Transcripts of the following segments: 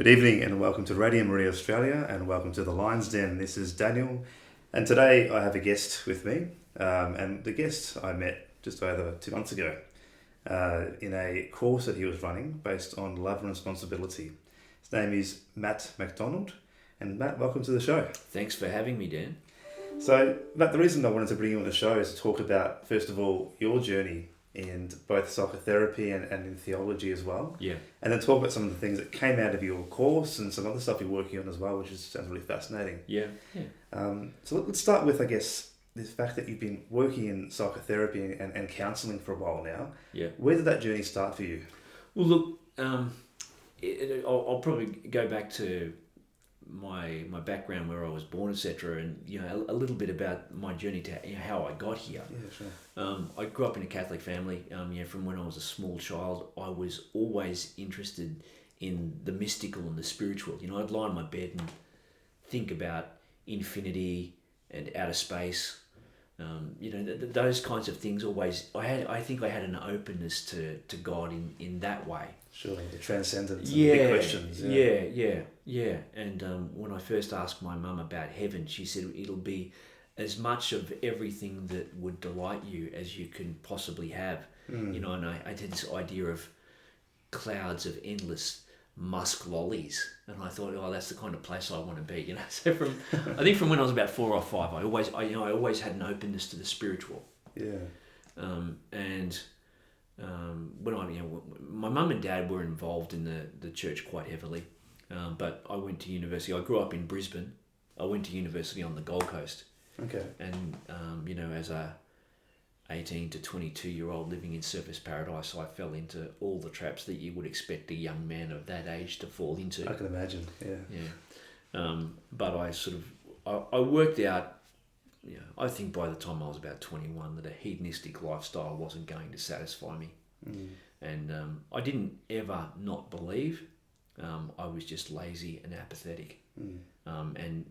Good evening and welcome to Radio Maria Australia and welcome to the Lion's Den. This is Daniel and today I have a guest with me and the guest I met just over 2 months ago in a course that he was running based on love and responsibility. His name is Matt McDonald, and Matt, welcome to the show. Thanks for having me, Dan. So Matt, the reason I wanted to bring you on the show is to talk about, first of all, your journey in both psychotherapy and in theology as well. Yeah. And then talk about some of the things that came out of your course and some other stuff you're working on as well, which sounds really fascinating. Yeah. So let's start with, I guess, this fact that you've been working in psychotherapy and counselling for a while now. Yeah. Where did that journey start for you? Well, look, I'll probably go back to my background, where I was born, etc., and a little bit about my journey to how I got here. Yeah, sure. I grew up in a Catholic family. From when I was a small child, I was always interested in the mystical and the spiritual. I'd lie on my bed and think about infinity and outer space. Those kinds of things always. I think I had an openness to God in that way. Sure, the transcendence and the big questions. Yeah. And when I first asked my mum about heaven, she said it'll be as much of everything that would delight you as you can possibly have. And I had this idea of clouds of endless musk lollies, and I thought, that's the kind of place I want to be. So I think from when I was about 4 or 5, I always had an openness to the spiritual. Yeah. When my mum and dad were involved in the church quite heavily, but I went to university. I grew up in Brisbane. I went to university on the Gold Coast. Okay. And as a 18 to 22-year-old living in Surfers Paradise, I fell into all the traps that you would expect a young man of that age to fall into. I can imagine. Yeah. But I worked out. I think by the time I was about 21 that a hedonistic lifestyle wasn't going to satisfy me. And I didn't ever not believe. I was just lazy and apathetic. And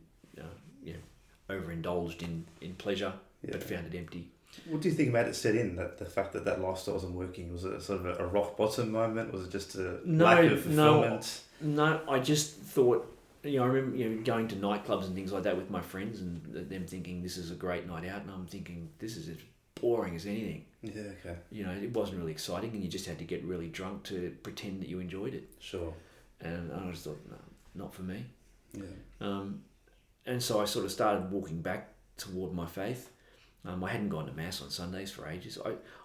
overindulged in pleasure, but found it empty. What do you think made it set in, that the fact that lifestyle wasn't working? Was it sort of a rock bottom moment? Was it just a lack of fulfillment? No, I just thought, I remember going to nightclubs and things like that with my friends and them thinking this is a great night out, and I'm thinking this is as boring as anything. Yeah, okay. It wasn't really exciting, and you just had to get really drunk to pretend that you enjoyed it. Sure. And I just thought, no, not for me. Yeah. And so I sort of started walking back toward my faith. I hadn't gone to Mass on Sundays for ages.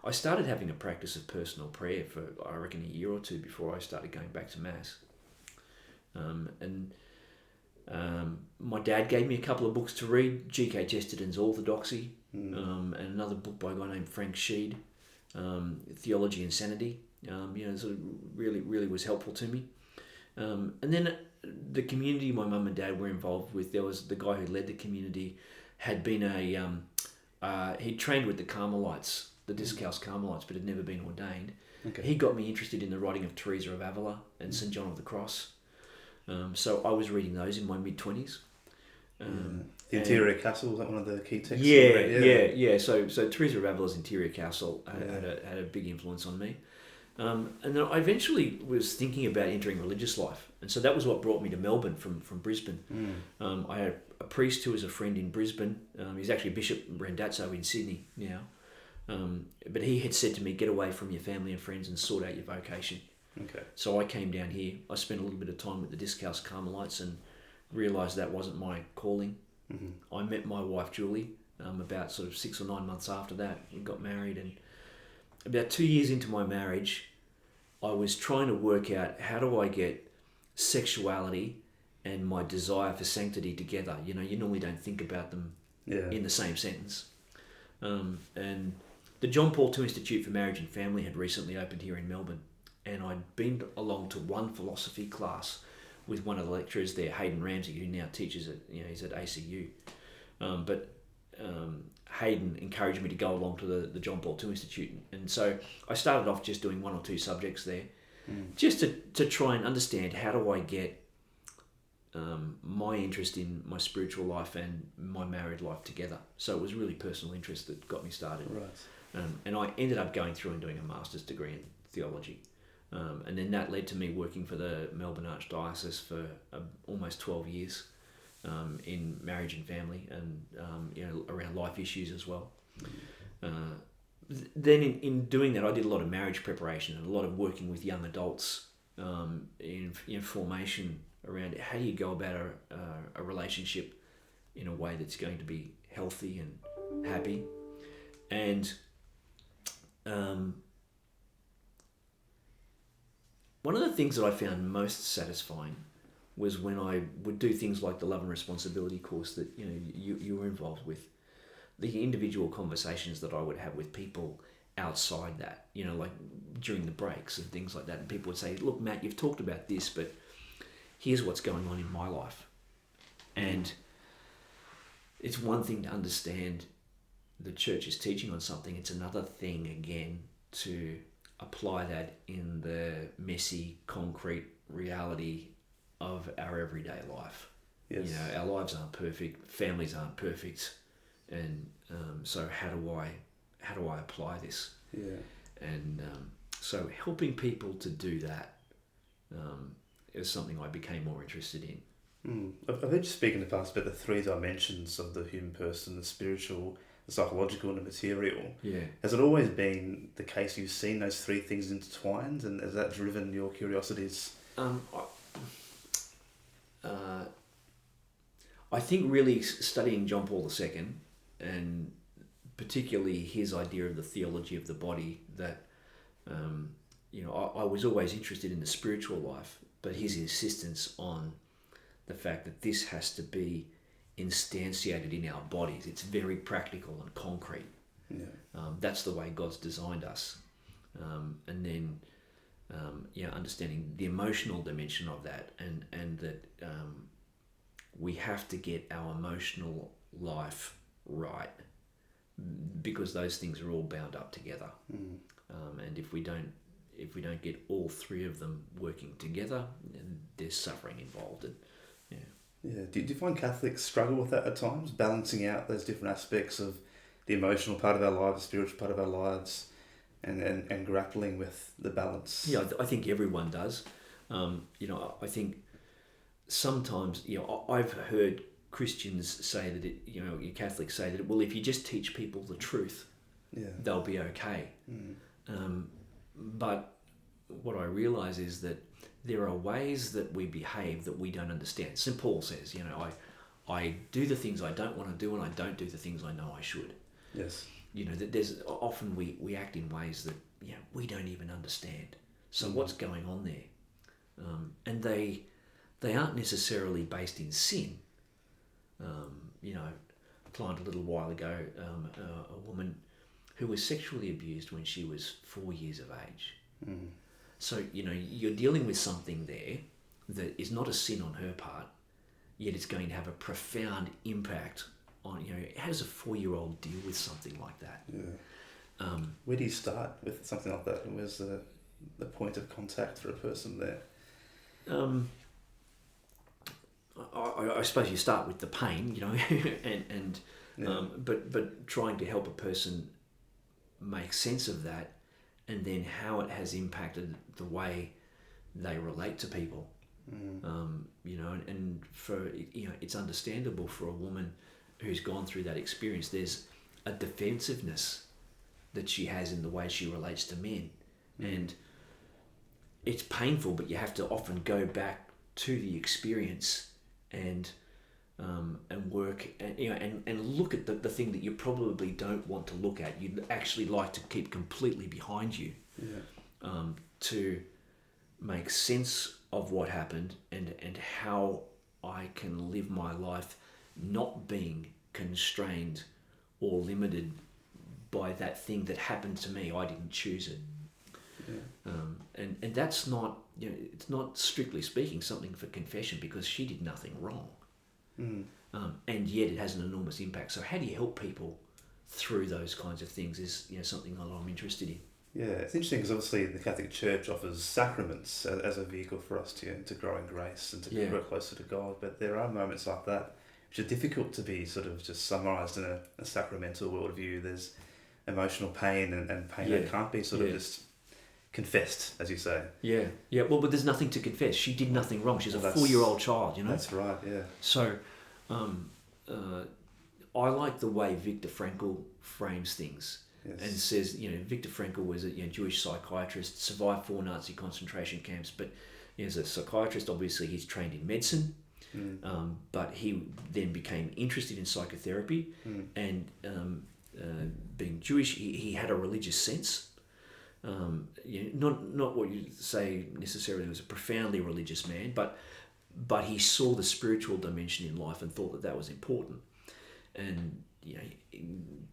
I started having a practice of personal prayer for, I reckon, a year or two before I started going back to Mass. My dad gave me a couple of books to read, G.K. Chesterton's Orthodoxy, and another book by a guy named Frank Sheed, Theology and Sanity. Sort of really was helpful to me. And then the community my mum and dad were involved with, there was the guy who led the community, had been he'd trained with the Carmelites, the Discalced Carmelites, but had never been ordained. Okay. He got me interested in the writing of Teresa of Avila and St. John of the Cross. So I was reading those in my mid-20s. The Interior Castle, was that one of the key texts? Yeah. So Teresa of Avila's Interior Castle had a big influence on me. And then I eventually was thinking about entering religious life. And so that was what brought me to Melbourne from Brisbane. I had a priest who was a friend in Brisbane. He's actually Bishop Rendazzo in Sydney now. But he had said to me, get away from your family and friends and sort out your vocation. Okay. So I came down here. I spent a little bit of time with the Discalced Carmelites and realised that wasn't my calling. I met my wife Julie about sort of 6 or 9 months after that. We got married, and about 2 years into my marriage, I was trying to work out how do I get sexuality and my desire for sanctity together. You normally don't think about them in the same sentence. And the John Paul II Institute for Marriage and Family had recently opened here in Melbourne, and I'd been along to one philosophy class with one of the lecturers there, Hayden Ramsey, who now teaches he's at ACU. But Hayden encouraged me to go along to the John Paul II Institute, and so I started off just doing 1 or 2 subjects there, just to try and understand how do I get my interest in my spiritual life and my married life together. So it was really personal interest that got me started. Right. And I ended up going through and doing a master's degree in theology. And then that led to me working for the Melbourne Archdiocese for almost 12 years in marriage and family, and around life issues as well. Then in doing that, I did a lot of marriage preparation and a lot of working with young adults in formation around how you go about a relationship in a way that's going to be healthy and happy. And one of the things that I found most satisfying was when I would do things like the Love and Responsibility course that you were involved with. The individual conversations that I would have with people outside that, like during the breaks and things like that. And people would say, look, Matt, you've talked about this, but here's what's going on in my life. And it's one thing to understand the church is teaching on something. It's another thing, again, to apply that in the messy, concrete reality of our everyday life. Yes. Our lives aren't perfect, families aren't perfect. And so how do I apply this? Yeah. And so helping people to do that is something I became more interested in. I've heard you speak in the past about the 3 dimensions of the human person: the spiritual, the psychological, and the material. Yeah. Has it always been the case you've seen those 3 things intertwined, and has that driven your curiosities? I think really studying John Paul II, and particularly his idea of the theology of the body, that I was always interested in the spiritual life, but his insistence on the fact that this has to be instantiated in our bodies. It's very practical and concrete. Yeah. That's the way God's designed us. And then understanding the emotional dimension of that, and that we have to get our emotional life right, because those things are all bound up together. And if we don't get all 3 of them working together, there's suffering involved. And Do you find Catholics struggle with that at times, balancing out those different aspects of the emotional part of our lives, the spiritual part of our lives, and grappling with the balance? Yeah, I think everyone does. I think sometimes, I've heard Christians say that Catholics say that, well, if you just teach people the truth, they'll be okay. But what I realise is that there are ways that we behave that we don't understand. St. Paul says, I do the things I don't want to do, and I don't do the things I know I should. Yes. That there's often we act in ways that we don't even understand. So what's going on there? And they aren't necessarily based in sin. A client a little while ago, a woman who was sexually abused when she was 4 years of age. So, you're dealing with something there that is not a sin on her part, yet it's going to have a profound impact on, how does a 4-year-old deal with something like that? Yeah. Where do you start with something like that? Where's the point of contact for a person there? I suppose you start with the pain, but trying to help a person make sense of that, and then how it has impacted the way they relate to people. And for it's understandable for a woman who's gone through that experience. There's a defensiveness that she has in the way she relates to men, and it's painful. But you have to often go back to the experience and work and look at the thing that you probably don't want to look at. You'd actually like to keep completely behind you, to make sense of what happened and how I can live my life not being constrained or limited by that thing that happened to me. I didn't choose it. And that's not, it's not strictly speaking something for confession, because she did nothing wrong. And yet it has an enormous impact. So how do you help people through those kinds of things is something that I'm interested in. Yeah, it's interesting because obviously the Catholic Church offers sacraments as a vehicle for us to grow in grace and to grow closer to God. But there are moments like that which are difficult to be sort of just summarised in a sacramental worldview. There's emotional pain and pain that can't be sort of just confessed, as you say. Yeah, yeah. Well, but there's nothing to confess. She did nothing wrong. She's a 4-year-old child, That's right, yeah. So, I like the way Viktor Frankl frames things. Yes. And says, Viktor Frankl was a Jewish psychiatrist, survived 4 Nazi concentration camps, but as a psychiatrist, obviously he's trained in medicine, but he then became interested in psychotherapy, and being Jewish, he had a religious sense. Not what you say necessarily was a profoundly religious man, but he saw the spiritual dimension in life and thought that was important. And he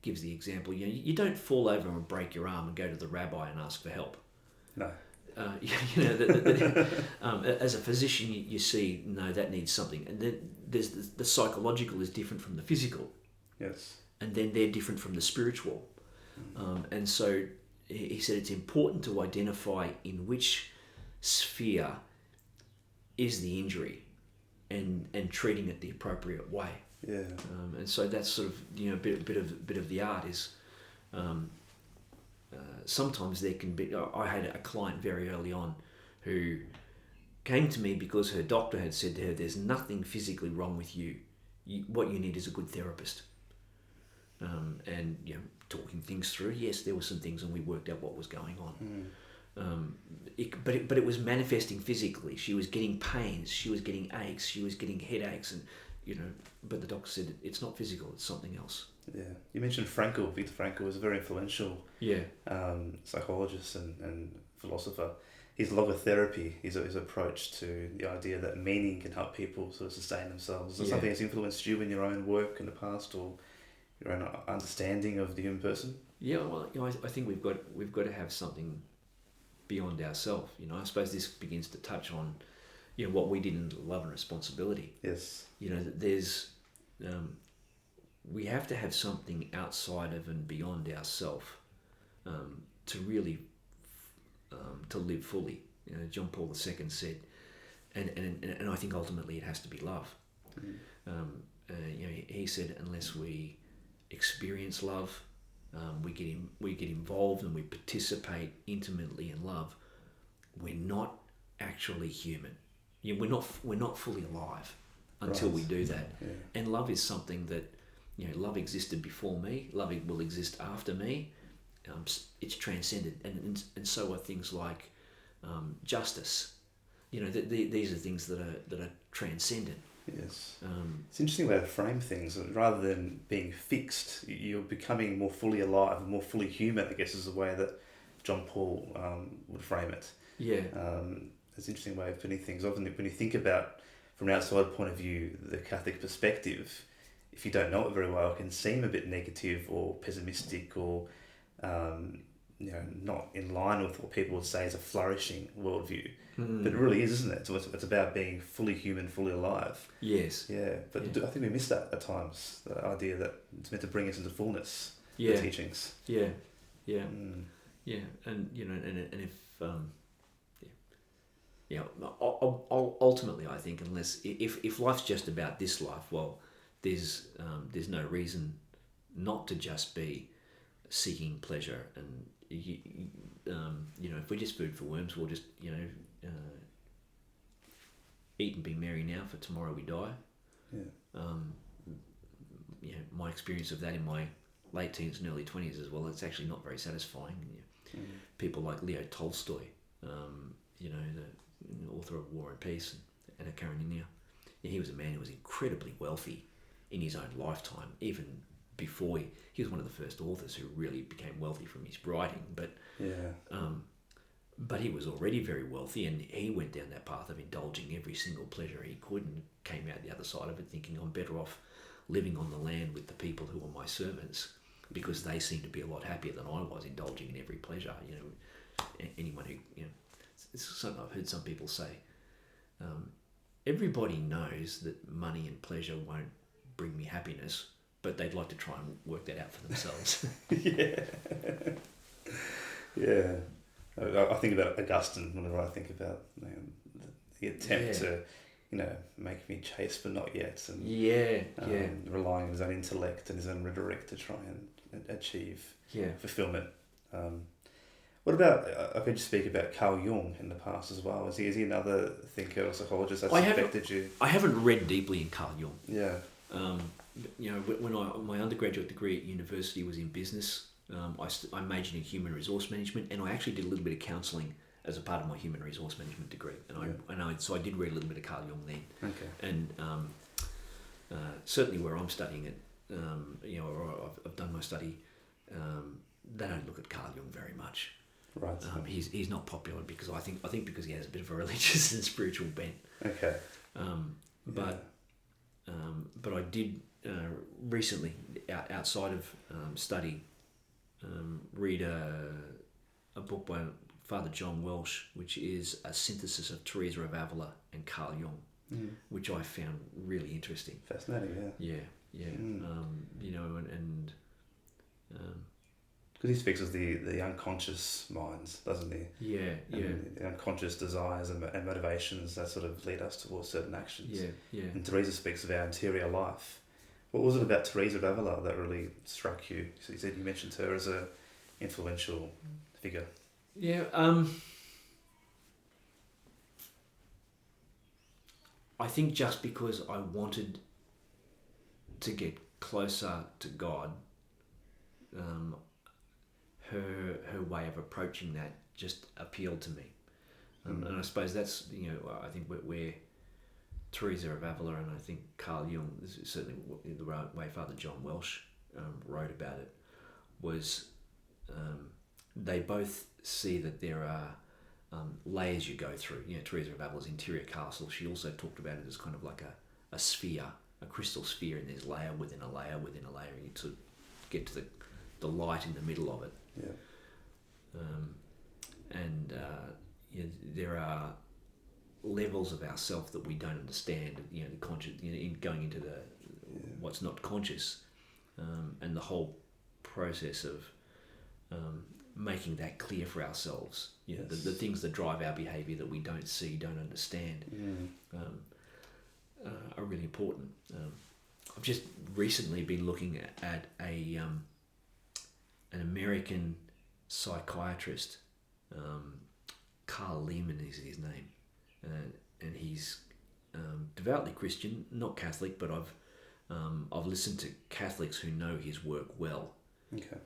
gives the example, you don't fall over and break your arm and go to the rabbi and ask for help. No. As a physician, you see, no, that needs something. And then there's the psychological is different from the physical. Yes. And then they're different from the spiritual. And so he said it's important to identify in which sphere is the injury and treating it the appropriate way. Yeah. And so that's sort of a bit of the art is. Sometimes there can be. I had a client very early on who came to me because her doctor had said to her, "There's nothing physically wrong with you. What you need is a good therapist." And talking things through. Yes, there were some things, and we worked out what was going on. But it was manifesting physically. She was getting pains. She was getting aches. She was getting headaches, and But the doctor said it's not physical. It's something else. Yeah, you mentioned Frankl. Viktor Frankl was a very influential psychologist and philosopher. His logotherapy, his approach to the idea that meaning can help people sort of sustain themselves. Is there something that's influenced you in your own work in the past, or your own understanding of the human person? Yeah, well, I think we've got to have something beyond ourselves. I suppose this begins to touch on, what we did in Love and Responsibility. Yes. There's. We have to have something outside of and beyond ourselves to really to live fully. John Paul II said, and I think ultimately it has to be love. He said, unless we experience love, we get involved and we participate intimately in love, we're not actually human. We're not fully alive until we do that. Yeah. And love is something that. Love existed before me. Love will exist after me. It's transcended, and so are things like justice. These are things that are transcendent. Yes. It's an interesting way to frame things. Rather than being fixed, you're becoming more fully alive and more fully human, I guess, is the way that John Paul would frame it. Yeah. It's an interesting way of putting things. Often when you think about, from an outside point of view, the Catholic perspective, if you don't know it very well, it can seem a bit negative or pessimistic or, not in line with what people would say is a flourishing worldview. But it really is, isn't it? So it's about being fully human, fully alive. Yes. Yeah, but I think we miss that at times, the idea that it's meant to bring us into fullness, the teachings. Yeah, yeah, yeah. And, and if... ultimately, I think if life's just about this life, well, there's no reason not to just be seeking pleasure. And if we're just food for worms, we'll just eat and be merry now, for tomorrow we die. Yeah. My experience of that in my late teens and early 20s as well, it's actually not very satisfying. People like Leo Tolstoy, the author of War and Peace and Anna Karenina. He was a man who was incredibly wealthy in his own lifetime, even before he was one of the first authors who really became wealthy from his writing. But he was already very wealthy, and he went down that path of indulging every single pleasure he could, and came out the other side of it thinking, I'm better off living on the land with the people who are my servants, because they seem to be a lot happier than I was, indulging in every pleasure. Anyone who it's something I've heard some people say. Everybody knows that money and pleasure won't bring me happiness, but they'd like to try and work that out for themselves. Yeah. I think about Augustine whenever I think about the attempt to, make me chaste but not yet, and relying on his own intellect and his own rhetoric to try and achieve fulfillment. What about, I've heard you speak about Carl Jung in the past as well. Is he another thinker or psychologist that's affected you? I haven't read deeply in Carl Jung. Yeah. When my undergraduate degree at university was in business, I majored in human resource management, and I actually did a little bit of counselling as a part of my human resource management degree. So I did read a little bit of Carl Jung then. Okay. And certainly where I'm studying it, or I've done my study, they don't look at Carl Jung very much. Right. He's not popular because I think because he has a bit of a religious and spiritual bent. Okay. But I did recently, outside of study, read a book by Father John Welsh, which is a synthesis of Teresa of Avila and Carl Jung, which I found really interesting. Fascinating, yeah. Yeah. Because he speaks of the unconscious minds, doesn't he? Yeah. The unconscious desires and motivations that sort of lead us towards certain actions. Yeah. And Teresa speaks of our interior life. What was it about Teresa of Avila that really struck you? So you mentioned her as a influential figure. Yeah. I think just because I wanted to get closer to God, her way of approaching that just appealed to me, and I suppose that's I think where Teresa of Avila and I think Carl Jung, this is certainly the way Father John Welsh wrote about it, was they both see that there are layers you go through. Teresa of Avila's interior castle, she also talked about it as kind of like a sphere, a crystal sphere, and there's layer within a layer within a layer, and you to get to the light in the middle of it. Yeah. There are levels of ourself that we don't understand. The conscious, in going into what's not conscious, and the whole process of making that clear for ourselves. The things that drive our behaviour that we don't see, don't understand, are really important. I've just recently been looking at an American psychiatrist, Carl Lehman is his name, and he's devoutly Christian, not Catholic, but I've listened to Catholics who know his work well,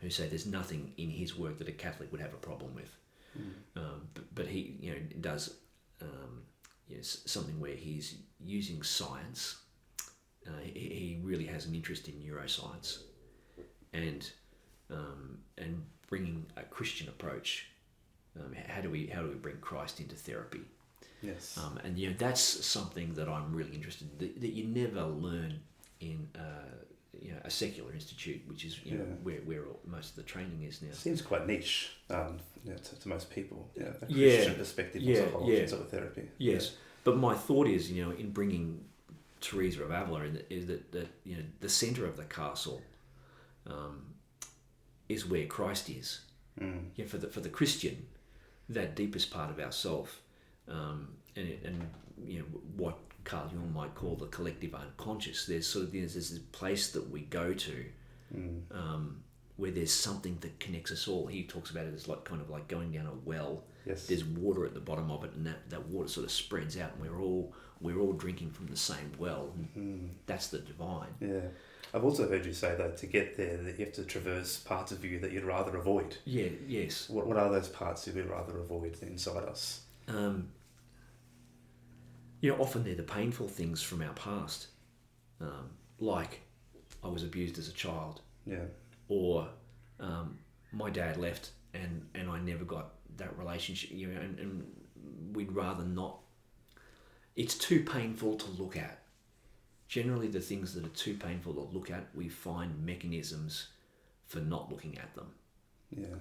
who say there's nothing in his work that a Catholic would have a problem with. But he does something where he's using science. He really has an interest in neuroscience, and bringing a Christian approach. How do we bring Christ into therapy? Yes. And that's something that I'm really interested in. That you never learn in a secular institute, which is where most of the training is now. Seems quite niche to most people. A Christian perspective on psychology and psychotherapy. Yes, but my thought is in bringing Teresa of Avila is that the centre of the castle is where Christ is. For the Christian, that deepest part of ourself, and what Carl Jung might call the collective unconscious. There's this place that we go to, where there's something that connects us all. He talks about it as kind of like going down a well. Yes. There's water at the bottom of it, and that water sort of spreads out, and we're all drinking from the same well. That's the divine. Yeah. I've also heard you say that to get there, that you have to traverse parts of you that you'd rather avoid. Yeah. Yes. What are those parts you would rather avoid inside us? Often they're the painful things from our past, like I was abused as a child. Yeah. Or my dad left and I never got that relationship. And we'd rather not. It's too painful to look at. Generally, the things that are too painful to look at, we find mechanisms for not looking at them. Yeah.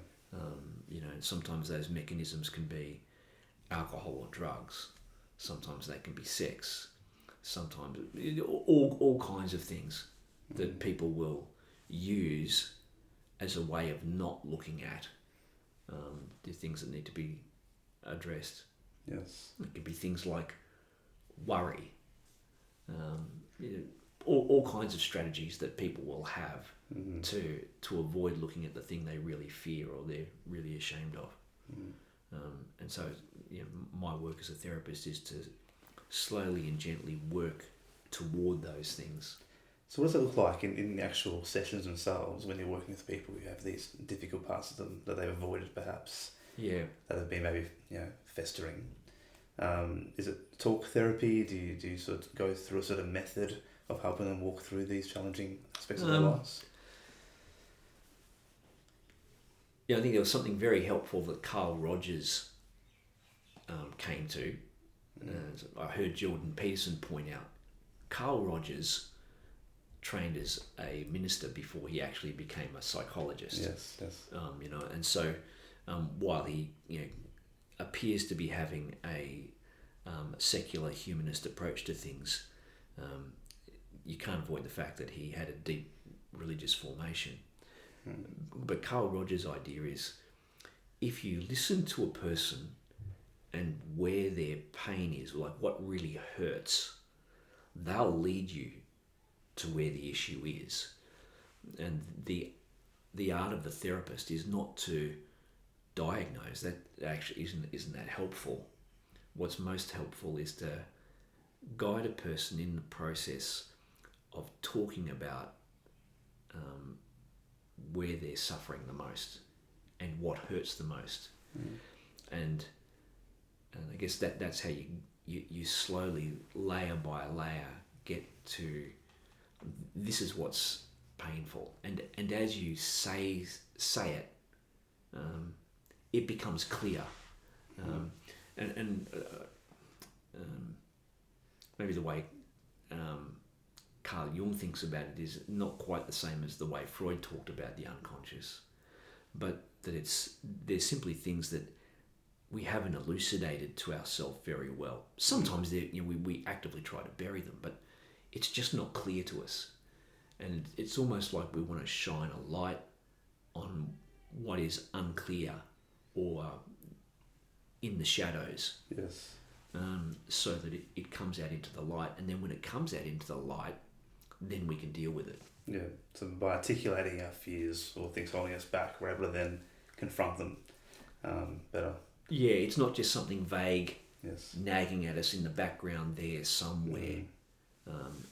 Sometimes those mechanisms can be alcohol or drugs. Sometimes they can be sex. Sometimes all kinds of things that people will use as a way of not looking at the things that need to be addressed. Yes. It could be things like worry. All kinds of strategies that people will have to avoid looking at the thing they really fear or they're really ashamed of. And so, my work as a therapist is to slowly and gently work toward those things. So what does it look like in the actual sessions themselves when you're working with people who have these difficult parts of them that they've avoided perhaps? Yeah. That have been maybe festering. Is it talk therapy? Do you sort of go through a sort of method of helping them walk through these challenging aspects of their lives? Yeah, I think there was something very helpful that Carl Rogers came to. I heard Jordan Peterson point out, Carl Rogers trained as a minister before he actually became a psychologist. Yes. And so while he appears to be having a secular humanist approach to things, you can't avoid the fact that he had a deep religious formation. But Carl Rogers' idea is, if you listen to a person and where their pain is, like what really hurts, they'll lead you to where the issue is. And the art of the therapist is not to diagnose. That actually isn't that helpful. What's most helpful is to guide a person in the process of talking about where they're suffering the most and what hurts the most. And I guess that's how you slowly, layer by layer, get to this is what's painful. And as you say it, it becomes clear. Maybe the way Carl Jung thinks about it is not quite the same as the way Freud talked about the unconscious, but that there's simply things that we haven't elucidated to ourselves very well. Sometimes we actively try to bury them, but it's just not clear to us. And it's almost like we want to shine a light on what is unclear or in the shadows. Yes. So that it comes out into the light. And then when it comes out into the light, then we can deal with it. Yeah. So by articulating our fears or things holding us back, we're able to then confront them better. Yeah, it's not just something vague, yes, nagging at us in the background there somewhere,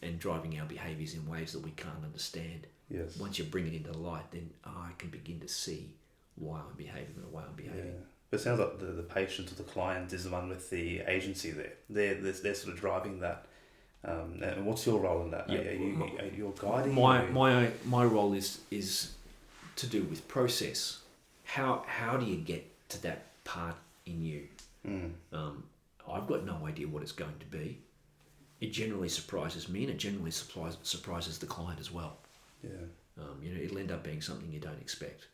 and driving our behaviours in ways that we can't understand. Yes. Once you bring it into the light, then I can begin to see why I'm behaving the way I'm behaving. Yeah. But it sounds like the patient or the client is the one with the agency there. They're sort of driving that. And what's your role in that? Yeah. Are you guiding? My role is to do with process. How do you get to that part in you? I've got no idea what it's going to be. It generally surprises me, and it generally surprises the client as well. Yeah. It'll end up being something you don't expect.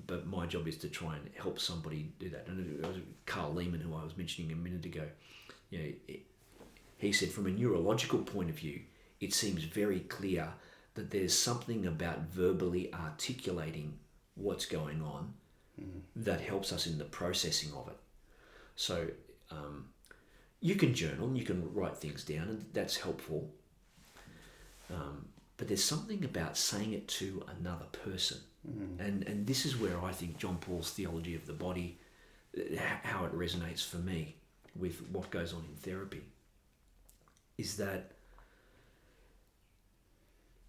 But my job is to try and help somebody do that. And it was Carl Lehman, who I was mentioning a minute ago. He said, from a neurological point of view, it seems very clear that there's something about verbally articulating what's going on that helps us in the processing of it. So you can journal, you can write things down, and that's helpful. But there's something about saying it to another person. And this is where I think John Paul's theology of the body, how it resonates for me with what goes on in therapy, is that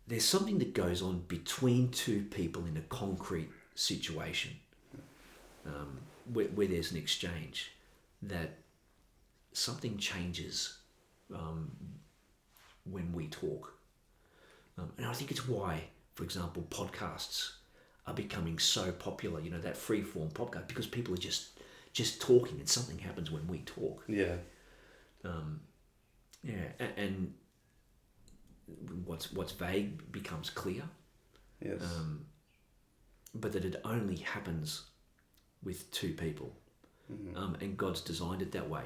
there's something that goes on between two people in a concrete situation, where there's an exchange, that something changes when we talk. And I think it's why, for example, podcasts are becoming so popular, that free-form podcast, because people are just talking, and something happens when we talk. Yeah. And what's vague becomes clear. Yes. But that it only happens with two people. And God's designed it that way.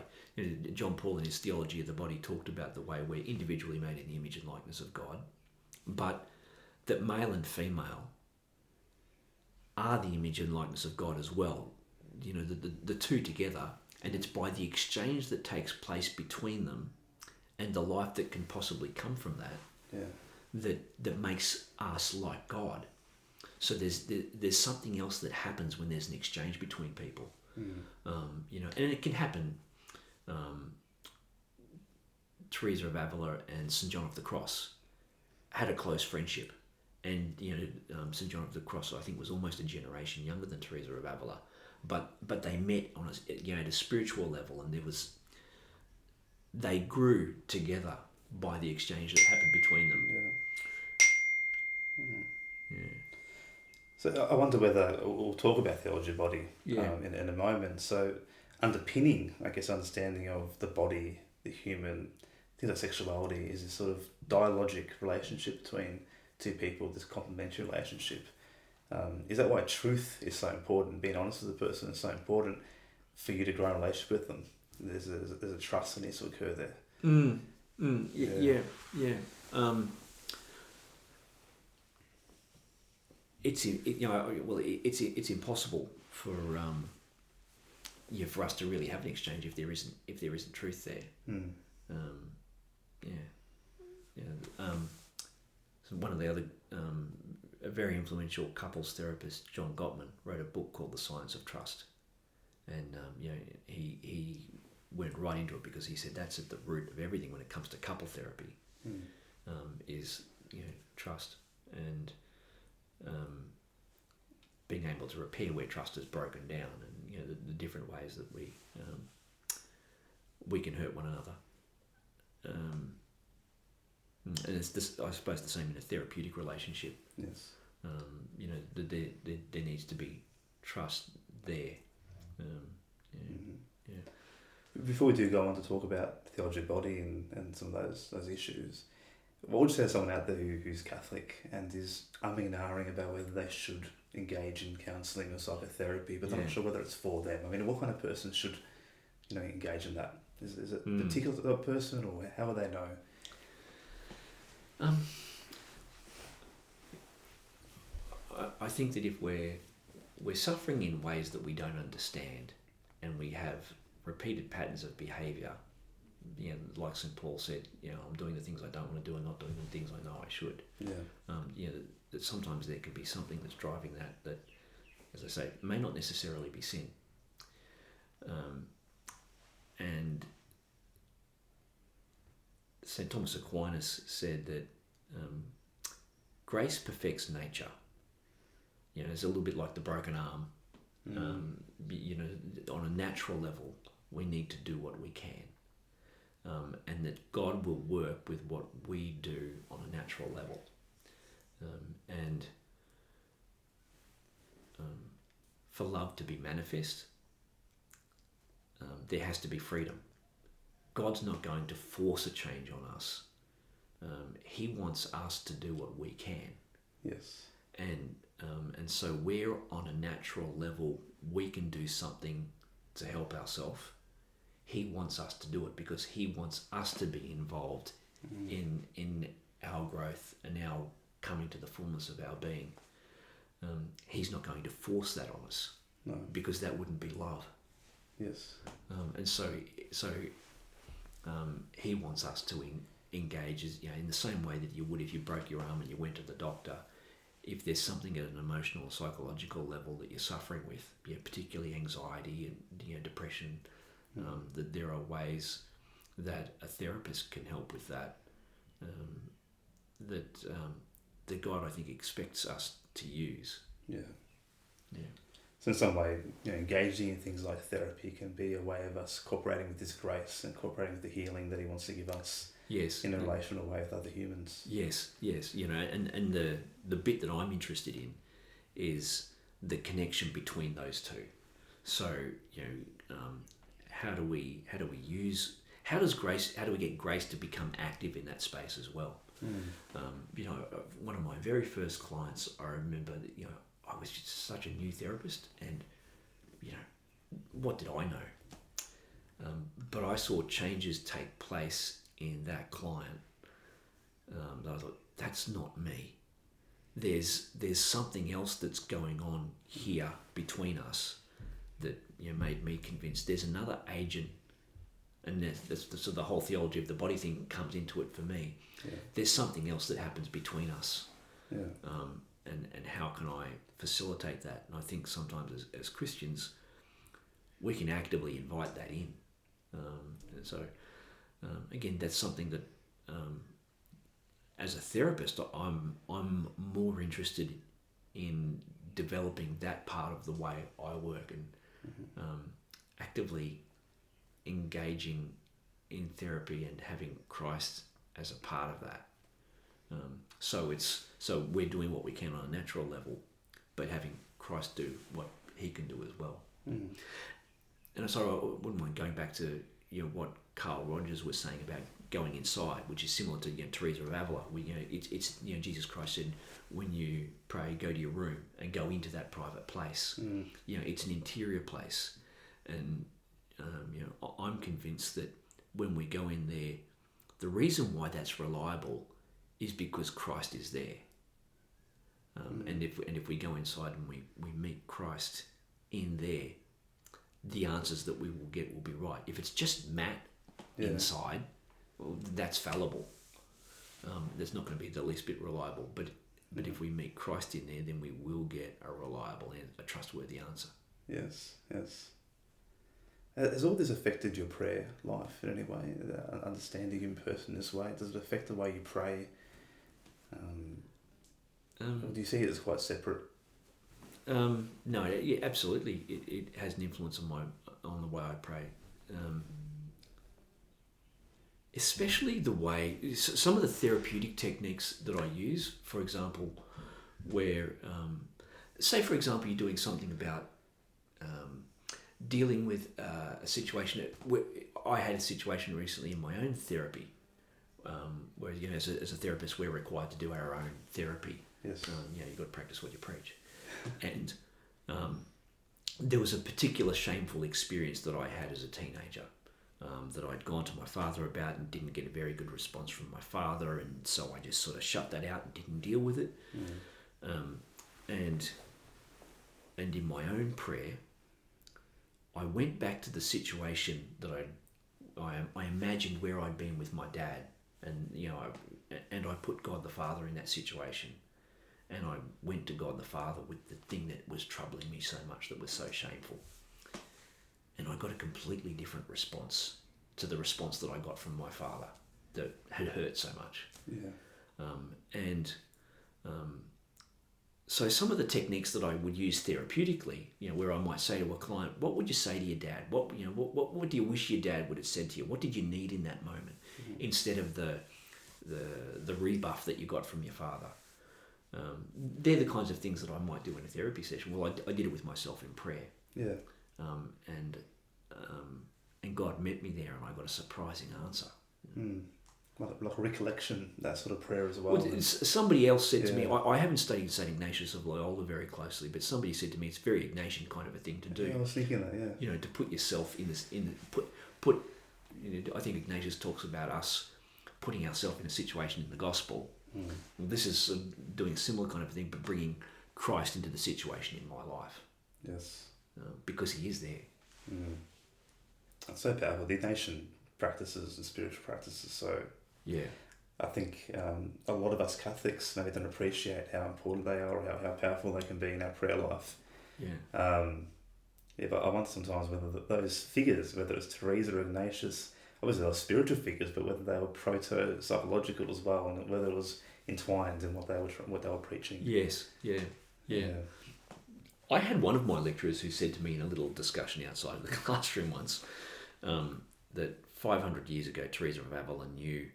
John Paul in his theology of the body talked about the way we're individually made in the image and likeness of God, but that male and female are the image and likeness of God as well. The two together, and it's by the exchange that takes place between them and the life that can possibly come from that, that makes us like God. So there's something else that happens when there's an exchange between people. You know, and it can happen. Teresa of Avila and St. John of the Cross had a close friendship, and you know, St. John of the Cross, I think, was almost a generation younger than Teresa of Avila, but they met on at a spiritual level, and they grew together by the exchange that happened between them. Yeah. So I wonder whether we'll talk about theology of body in a moment. So underpinning, I guess, understanding of the body, the human, things like sexuality is this sort of dialogic relationship between two people, this complementary relationship. Is that why truth is so important? Being honest with the person is so important for you to grow a relationship with them. There's a trust that needs to occur there. Yeah. It's impossible for us to really have an exchange if there isn't truth there. So one of the other a very influential couples therapist, John Gottman, wrote a book called The Science of Trust, and he went right into it because he said that's at the root of everything when it comes to couple therapy. Is trust and being able to repair where trust is broken down, and the different ways that we can hurt one another. And it's this, I suppose, the same in a therapeutic relationship. Yes. There needs to be trust there. Before we do go on to talk about theology of body and some of those issues, what would you say to someone out there who's Catholic and is umming and ahhing about whether they should engage in counselling or psychotherapy, but they're not sure whether it's for them? I mean, what kind of person should engage in that? Is it a particular person, or how will they know? I think that if we're suffering in ways that we don't understand, and we have repeated patterns of behaviour, like St. Paul said, I'm doing the things I don't want to do and not doing the things I know I should. That sometimes there can be something that's driving that, as I say, may not necessarily be sin. And St. Thomas Aquinas said that grace perfects nature. It's a little bit like the broken arm. On a natural level, we need to do what we can. And that God will work with what we do on a natural level. And for love to be manifest, there has to be freedom. God's not going to force a change on us. He wants us to do what we can. Yes. And so where on a natural level we can do something to help ourselves, he wants us to do it because he wants us to be involved in our growth and our coming to the fullness of our being. He's not going to force that on us. No. Because that wouldn't be love. Yes. And so he wants us to engage in the same way that you would if you broke your arm and you went to the doctor. If there's something at an emotional or psychological level that you're suffering with, particularly anxiety and depression, that there are ways that a therapist can help with that. That God, I think, expects us to use. Yeah. So in some way, engaging in things like therapy can be a way of us cooperating with His grace and cooperating with the healing that He wants to give us. Yes. In a relational way with other humans. Yes. And the bit that I'm interested in is the connection between those two. So, how do we get grace to become active in that space as well? One of my very first clients, I remember that, I was just such a new therapist, and what did I know? But I saw changes take place in that client. That I thought, that's not me. There's something else that's going on here between us that made me convinced there's another agent, and so the whole theology of the body thing comes into it for me. There's something else that happens between us. and how can I facilitate that? And I think sometimes as Christians, we can actively invite that in. And so, again, that's something that, as a therapist, I'm more interested in developing that part of the way I work and actively engaging in therapy and having Christ as a part of that. So we're doing what we can on a natural level, but having Christ do what He can do as well. Mm. And so I wouldn't mind going back to what Carl Rogers was saying about going inside, which is similar to Teresa of Avila. It's Jesus Christ said, when you pray, go to your room and go into that private place. Mm. It's an interior place, and I'm convinced that when we go in there, the reason why that's reliable is because Christ is there. And if we go inside and we meet Christ in there, the answers that we will get will be right. If it's just Matt inside, well, that's fallible. That's not going to be the least bit reliable. But if we meet Christ in there, then we will get a reliable and a trustworthy answer. Yes, yes. Has all this affected your prayer life in any way? Understanding in person this way? Does it affect the way you pray? Or do you see it as quite separate? No, absolutely. It has an influence on the way I pray. Especially the way, some of the therapeutic techniques that I use, for example, where, say for example, you're doing something about dealing with a situation. I had a situation recently in my own therapy, where as a therapist we're required to do our own therapy. Yes. You've got to practice what you preach. And there was a particular shameful experience that I had as a teenager, that I'd gone to my father about and didn't get a very good response from my father, and so I just sort of shut that out and didn't deal with it. And in my own prayer, I went back to the situation that I imagined where I'd been with my dad, and I put God the Father in that situation. And I went to God the Father with the thing that was troubling me so much, that was so shameful. And I got a completely different response to the response that I got from my father that had hurt so much. Yeah. So some of the techniques that I would use therapeutically, where I might say to a client, what would you say to your dad? What do you wish your dad would have said to you? What did you need in that moment? Mm-hmm. Instead of the rebuff that you got from your father. They're the kinds of things that I might do in a therapy session. Well, I did it with myself in prayer. Yeah. And God met me there, and I got a surprising answer. Mm. Like a recollection, that sort of prayer as well. Somebody else said to me, I haven't studied St. Ignatius of Loyola very closely, but somebody said to me, it's a very Ignatian kind of a thing to do. Yeah, I was thinking that, yeah. To put yourself I think Ignatius talks about us putting ourselves in a situation in the gospel. Mm. Well, this is doing a similar kind of thing, but bringing Christ into the situation in my life. Yes. Because He is there. Mm. That's so powerful. The Ignatian practices and spiritual practices. So yeah, I think a lot of us Catholics maybe don't appreciate how important they are, or how powerful they can be in our prayer life. Yeah. But I wonder sometimes whether those figures, whether it's Teresa or Ignatius, obviously they were spiritual figures, but whether they were proto-psychological as well, and whether it was entwined in what they were preaching. Yes. Yeah. I had one of my lecturers who said to me in a little discussion outside of the classroom once, that 500 years ago Teresa of Avila knew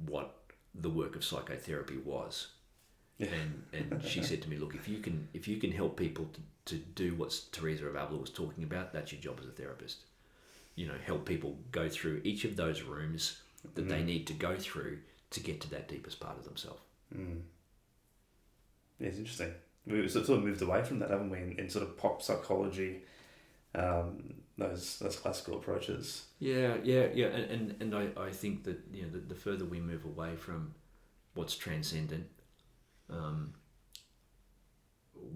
what the work of psychotherapy was. Yeah. And she said to me, look, if you can help people to do what Teresa of Avila was talking about, that's your job as a therapist. Help people go through each of those rooms that they need to go through to get to that deepest part of themselves. Mm. Yeah, it's interesting. We've sort of moved away from that, haven't we, in sort of pop psychology, those classical approaches. Yeah, and I think that the further we move away from what's transcendent,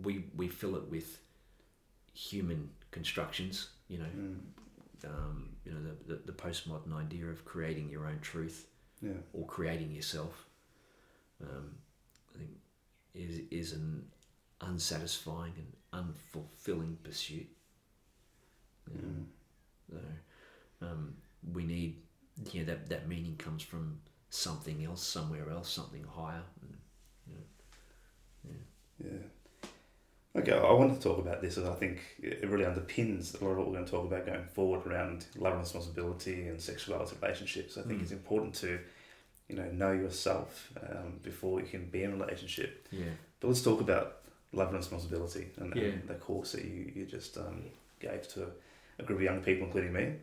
we fill it with human constructions. The postmodern idea of creating your own truth, or creating yourself, I think is unsatisfying and unfulfilling pursuit. So we need, that meaning comes from something else, somewhere else, something higher. Okay, I wanted to talk about this, and I think it really underpins a lot of what we're going to talk about going forward around love and responsibility and sexuality relationships. I think it's important to, know yourself before you can be in a relationship. Yeah. But let's talk about love and responsibility and the course that you just gave to a group of young people, including me.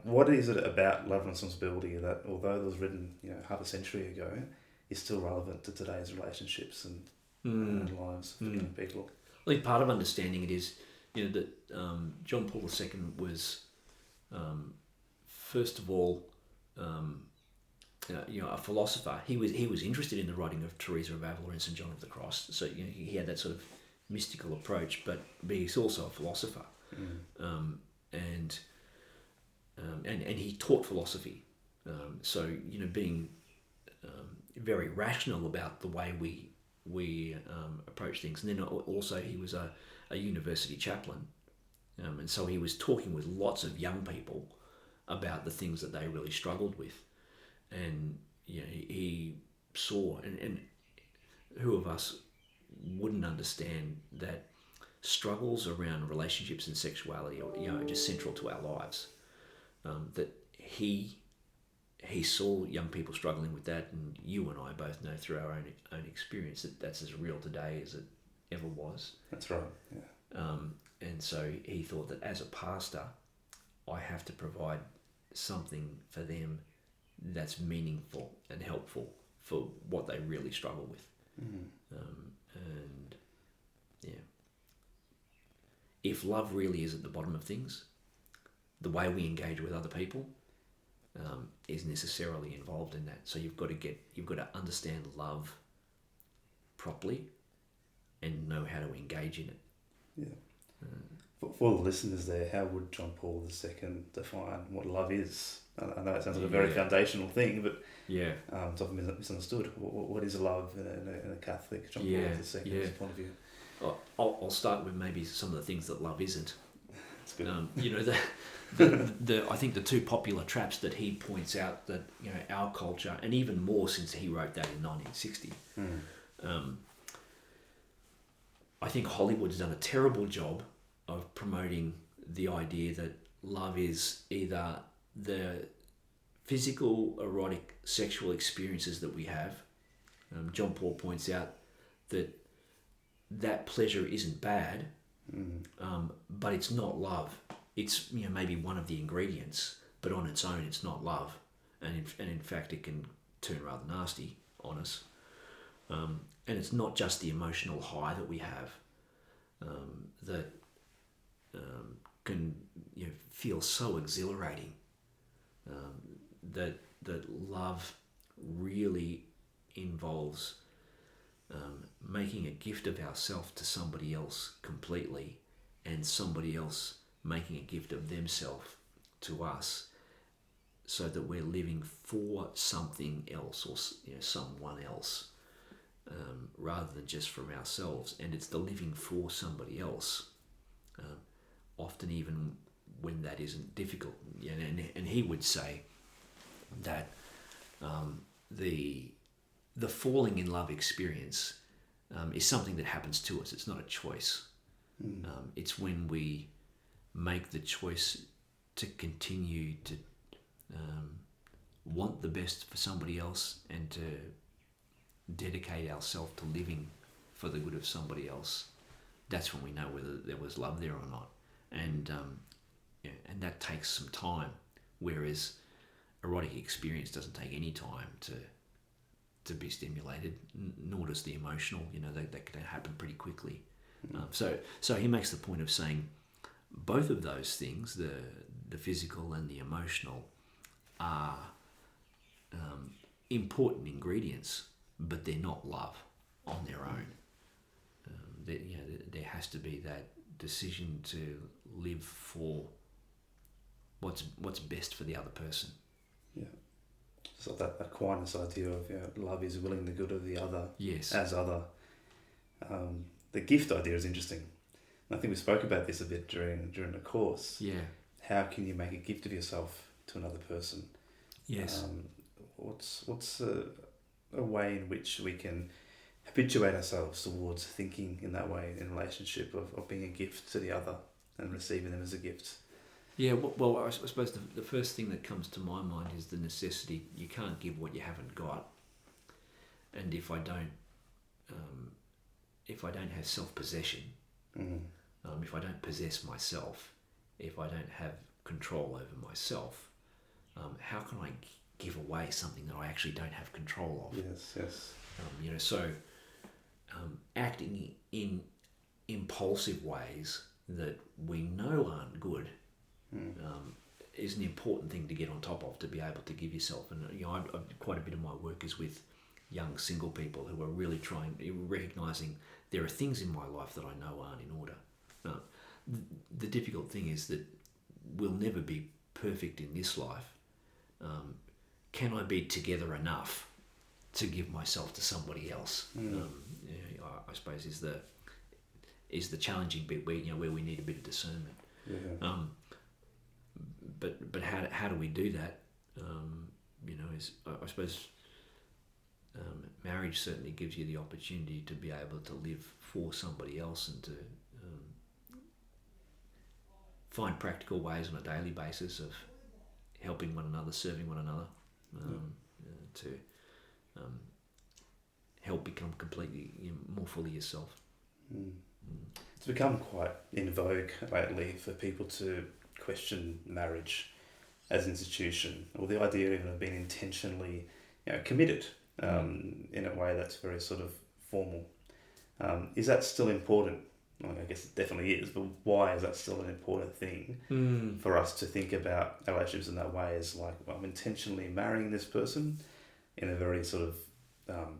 What is it about love and responsibility that, although it was written, half a century ago, is still relevant to today's relationships and lives for young people? I think part of understanding it is, that John Paul II was, first of all, a philosopher. He was interested in the writing of Teresa of Avila and St. John of the Cross. So he had that sort of mystical approach, but he's also a philosopher, and he taught philosophy. So being very rational about the way we approach things. And then also he was a university chaplain, and so he was talking with lots of young people about the things that they really struggled with. And he saw, and who of us wouldn't understand that struggles around relationships and sexuality are just central to our lives. That he saw young people struggling with that, and you and I both know through our own experience that that's as real today as it ever was. That's right. Yeah. And so he thought that as a pastor, I have to provide something for them that's meaningful and helpful for what they really struggle with. And if love really is at the bottom of things, the way we engage with other people is necessarily involved in that. So you've got to understand love properly and know how to engage in it. Yeah. For the listeners there, how would John Paul II define what love is? I know it sounds like a very foundational thing, but it's often misunderstood. What is love in a Catholic John Paul II's point of view? I'll start with maybe some of the things that love isn't. That's good. I think the two popular traps that he points out that our culture, and even more since he wrote that in 1960, I think Hollywood's done a terrible job of promoting the idea that love is either the physical, erotic, sexual experiences that we have. John Paul points out that pleasure isn't bad, but it's not love. It's maybe one of the ingredients, but on its own it's not love, and in fact it can turn rather nasty on us. And it's not just the emotional high that we have that can feel so exhilarating. That love really involves making a gift of ourselves to somebody else completely, and somebody else making a gift of themselves to us, so that we're living for something else or someone else, rather than just from ourselves. And it's the living for somebody else, often even when that isn't difficult. And he would say that the falling in love experience is something that happens to us. It's not a choice. It's when we make the choice to continue to want the best for somebody else and to dedicate ourselves to living for the good of somebody else. That's when we know whether there was love there or not. And that takes some time, whereas erotic experience doesn't take any time to be stimulated, nor does the emotional. That can happen pretty quickly. So he makes the point of saying both of those things, the physical and the emotional, are important ingredients, but they're not love on their own. There has to be that decision to live for what's best for the other person. Yeah. So that Aquinas idea of love is willing the good of the other, yes, as other. the gift idea is interesting. And I think we spoke about this a bit during the course. Yeah. How can you make a gift of yourself to another person? Yes. What's a way in which we can habituate ourselves towards thinking in that way in relationship of being a gift to the other and receiving them as a gift? Yeah, well, I suppose the first thing that comes to my mind is the necessity. You can't give what you haven't got. And if I don't have self-possession, if I don't possess myself, if I don't have control over myself, how can I give away something that I actually don't have control of? Yes. So acting in impulsive ways that we know aren't good is an important thing to get on top of, to be able to give yourself. And quite a bit of my work is with young single people who are really recognising there are things in my life that I know aren't in order. The difficult thing is that we'll never be perfect in this life. Can I be together enough to give myself to somebody else? I suppose is the challenging bit where we need a bit of discernment. Yeah. But how do we do that? I suppose marriage certainly gives you the opportunity to be able to live for somebody else and to find practical ways on a daily basis of helping one another, serving one another, to help become completely more fully yourself. It's become quite in vogue lately for people to question marriage as an institution, or the idea even of being intentionally committed in a way that's very sort of formal. Is that still important? Well, I guess it definitely is, but why is that still an important thing for us to think about our relationships in that way? Is like, well, I'm intentionally marrying this person in a very sort of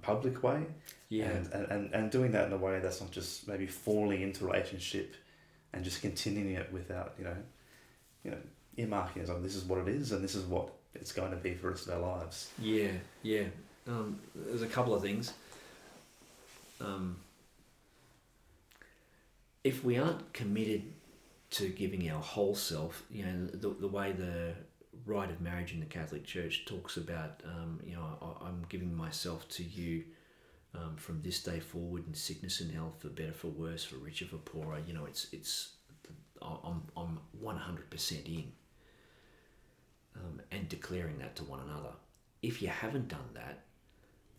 public way, and doing that in a way that's not just maybe falling into a relationship and just continuing it without earmarking it as like, this is what it is and this is what it's going to be for the rest of our lives. There's a couple of things. If we aren't committed to giving our whole self, the way the rite of marriage in the Catholic Church talks about, I'm giving myself to you from this day forward in sickness and health, for better, for worse, for richer, for poorer. I'm 100% in, and declaring that to one another. If you haven't done that,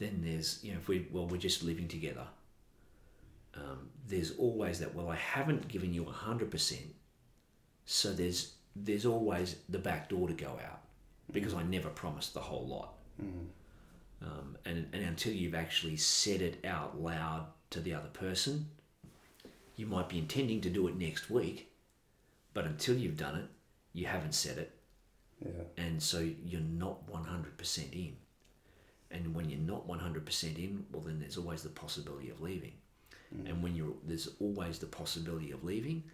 then there's we're just living together. There's always that, I haven't given you 100%, so there's always the back door to go out, because I never promised the whole lot. And until you've actually said it out loud to the other person, you might be intending to do it next week, but until you've done it, you haven't said it. And so you're not 100% in. And when you're not 100% in, then there's always the possibility of leaving. And when there's always the possibility of leaving,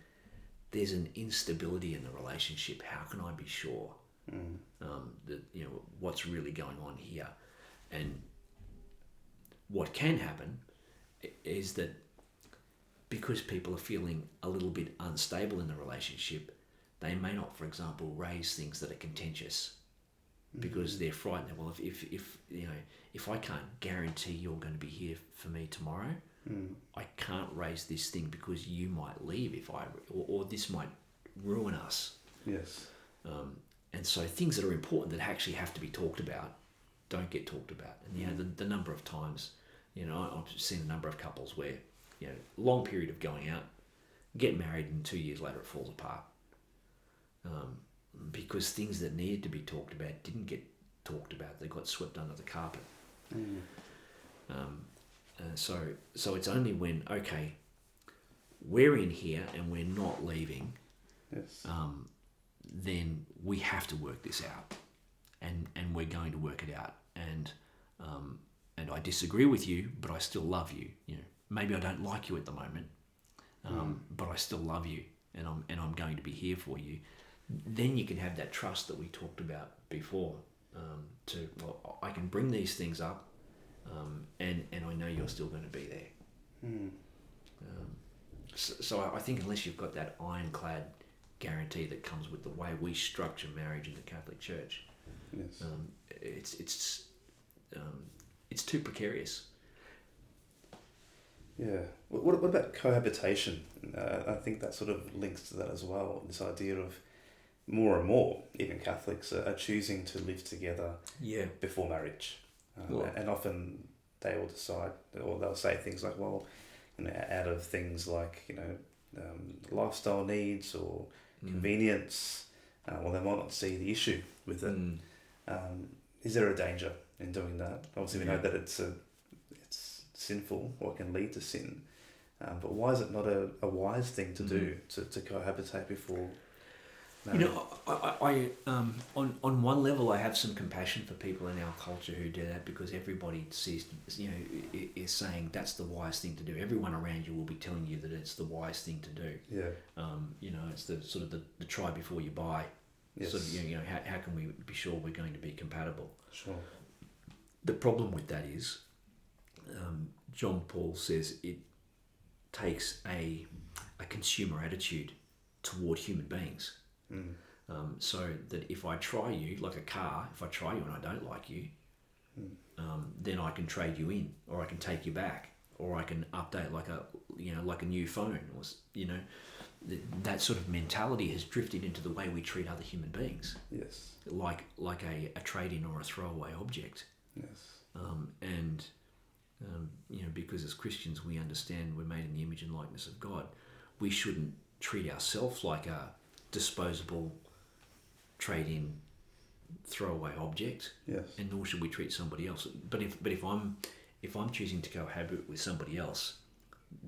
there's an instability in the relationship. How can I be sure that what's really going on here? And what can happen is that because people are feeling a little bit unstable in the relationship, they may not, for example, raise things that are contentious because they're frightened. Well, if I can't guarantee you're going to be here for me tomorrow, I can't raise this thing because you might leave or this might ruin us. Yes. And so things that are important that actually have to be talked about don't get talked about. And the number of times, I've seen a number of couples where, long period of going out, get married, and 2 years later it falls apart. Because things that needed to be talked about didn't get talked about. They got swept under the carpet. So it's only when, okay, we're in here and we're not leaving, then we have to work this out, and we're going to work it out. And I disagree with you, but I still love you. Maybe I don't like you at the moment, but I still love you, and I'm going to be here for you. Then you can have that trust that we talked about before. I can bring these things up, and I know you're still going to be there. So I think unless you've got that ironclad guarantee that comes with the way we structure marriage in the Catholic Church, Yes. It's too precarious. Yeah. What about cohabitation? I think that sort of links to that as well. This idea of more and more, even Catholics are choosing to live together before marriage. And often they will decide, or they'll say things like, well, out of things like, lifestyle needs or convenience, well, they might not see the issue with it. Is there a danger in doing that? Obviously, we know that it's sinful or can lead to sin, but why is it not a wise thing to do to cohabitate before marriage? I on one level, I have some compassion for people in our culture who do that, because everybody sees, is saying that's the wise thing to do. Everyone around you will be telling you that it's the wise thing to do. Yeah. It's the sort of the try before you buy. Yes. Sort of, how can we be sure we're going to be compatible? Sure. The problem with that is, John Paul says it takes a consumer attitude toward human beings. So that if I try you, like a car, if I try you and I don't like you, then I can trade you in, or I can take you back, or I can update like a new phone, or that sort of mentality has drifted into the way we treat other human beings. Yes. Like a trade-in or a throwaway object. Yes. Because as Christians we understand we're made in the image and likeness of God, we shouldn't treat ourselves like a disposable trade-in throwaway object. Yes. And nor should we treat somebody else. But if I'm choosing to cohabit with somebody else,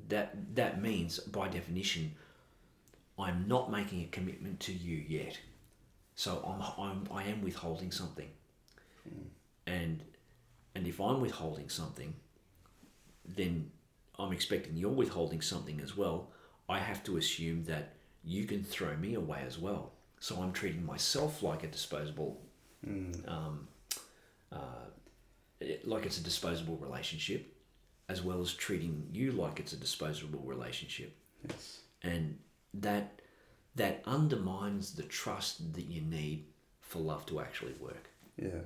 that means by definition I'm not making a commitment to you yet. So I am withholding something. And if I'm withholding something, then I'm expecting you're withholding something as well. I have to assume that you can throw me away as well. So I'm treating myself like a disposable, like it's a disposable relationship, as well as treating you like it's a disposable relationship. Yes. And that undermines the trust that you need for love to actually work. Yeah.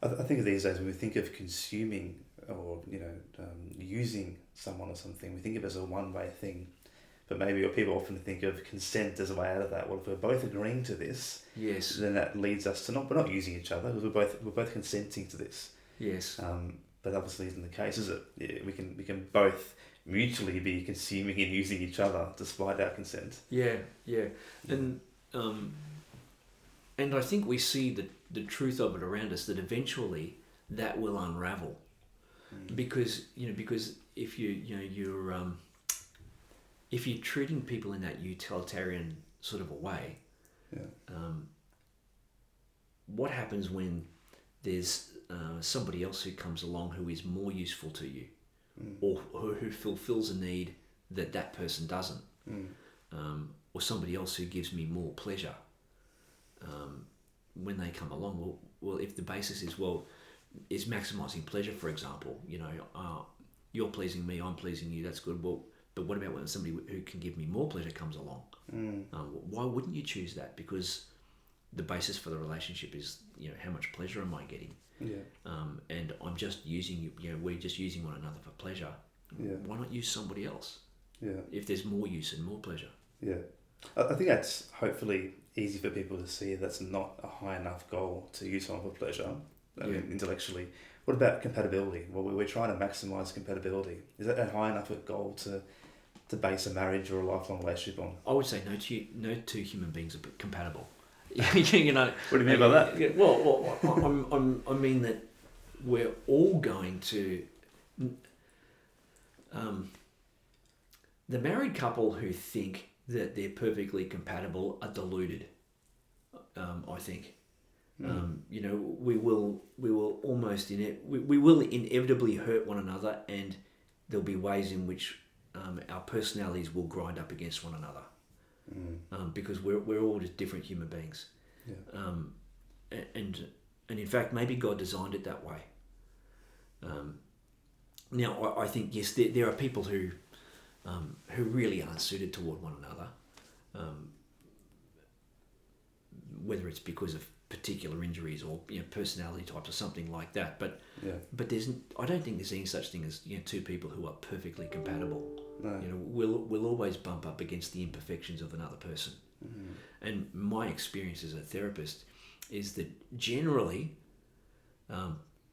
I think these days when we think of consuming or using someone or something, we think of it as a one-way thing. But maybe people often think of consent as a way out of that. Well, if we're both agreeing to this, yes, then that leads us to we're not using each other, because we're both consenting to this. Yes. But obviously isn't the case, is it? Yeah, we can both mutually be consuming and using each other despite our consent. Yeah. And I think we see the truth of it around us, that eventually that will unravel. Because if you're treating people in that utilitarian sort of a way, what happens when there's somebody else who comes along who is more useful to you, or who fulfills a need that person doesn't, or somebody else who gives me more pleasure? When they come along, well, if the basis is maximising pleasure, for example, you're pleasing me, I'm pleasing you, that's good. Well, but what about when somebody who can give me more pleasure comes along? Why wouldn't you choose that? Because the basis for the relationship is, how much pleasure am I getting? Yeah. And I'm just using you. We're just using one another for pleasure. Yeah. Why not use somebody else? Yeah. If there's more use and more pleasure. Yeah. I think that's hopefully easy for people to see. That's not a high enough goal to use someone for pleasure. I mean, intellectually. What about compatibility? Well, we're trying to maximise compatibility. Is that a high enough a goal to base a marriage or a lifelong relationship on? I would say no two human beings are compatible. What do you mean by that? Yeah, well, I mean that we're all going to. The married couple who think that they're perfectly compatible are deluded. I think. We will almost we will inevitably hurt one another, and there'll be ways in which our personalities will grind up against one another, because we're all just different human beings. Yeah. And in fact, maybe God designed it that way. Now, I think yes, there are people who who really aren't suited toward one another, whether it's because of particular injuries or personality types or something like that. But I don't think there's any such thing as two people who are perfectly compatible. No. We'll always bump up against the imperfections of another person. Mm-hmm. And my experience as a therapist is that generally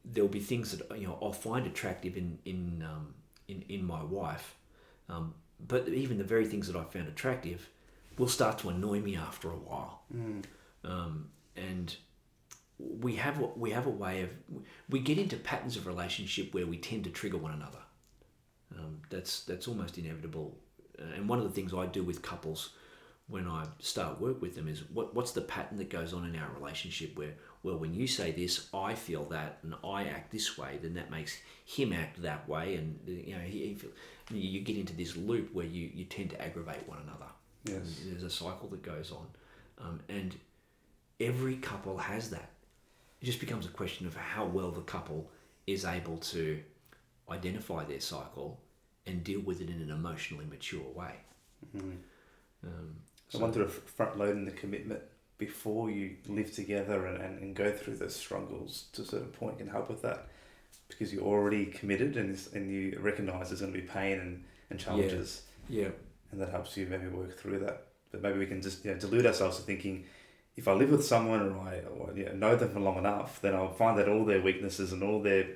there'll be things that I'll find attractive in my wife, but even the very things that I found attractive will start to annoy me after a while. And we have a way of, we get into patterns of relationship where we tend to trigger one another. That's almost inevitable. And one of the things I do with couples when I start work with them is what's the pattern that goes on in our relationship where, well, when you say this, I feel that, and I act this way, then that makes him act that way, and you get into this loop where you tend to aggravate one another. Yes. And there's a cycle that goes on, and every couple has that. It just becomes a question of how well the couple is able to identify their cycle and deal with it in an emotionally mature way. Mm-hmm. I wonder if front-loading the commitment before you live together and go through the struggles to a certain point can help with that, because you're already committed and you recognise there's going to be pain and challenges. Yeah. And that helps you maybe work through that. But maybe we can just delude ourselves to thinking, if I live with someone or I know them for long enough, then I'll find out all their weaknesses and all their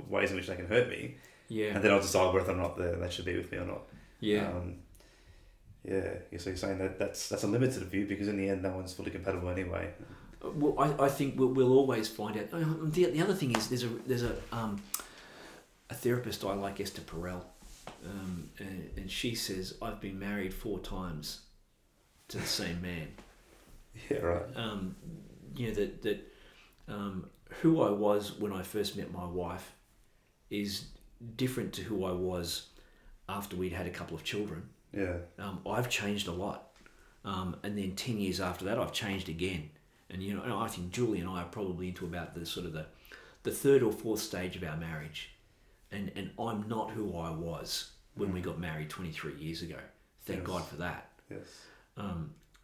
ways in which they can hurt me. Yeah. And then I'll decide whether or not they should be with me or not. Yeah. So you're saying that's a limited view, because in the end, no one's fully compatible anyway. Well, I think we'll always find out. The other thing is there's a therapist I like, Esther Perel, and she says, I've been married 4 times to the same man. Yeah, right. That who I was when I first met my wife is different to who I was after we'd had a couple of children. Yeah. I've changed a lot. And then 10 years after that, I've changed again. And, I think Julie and I are probably into about the sort of the third or fourth stage of our marriage. And I'm not who I was when we got married 23 years ago. Thank God for that. Yes.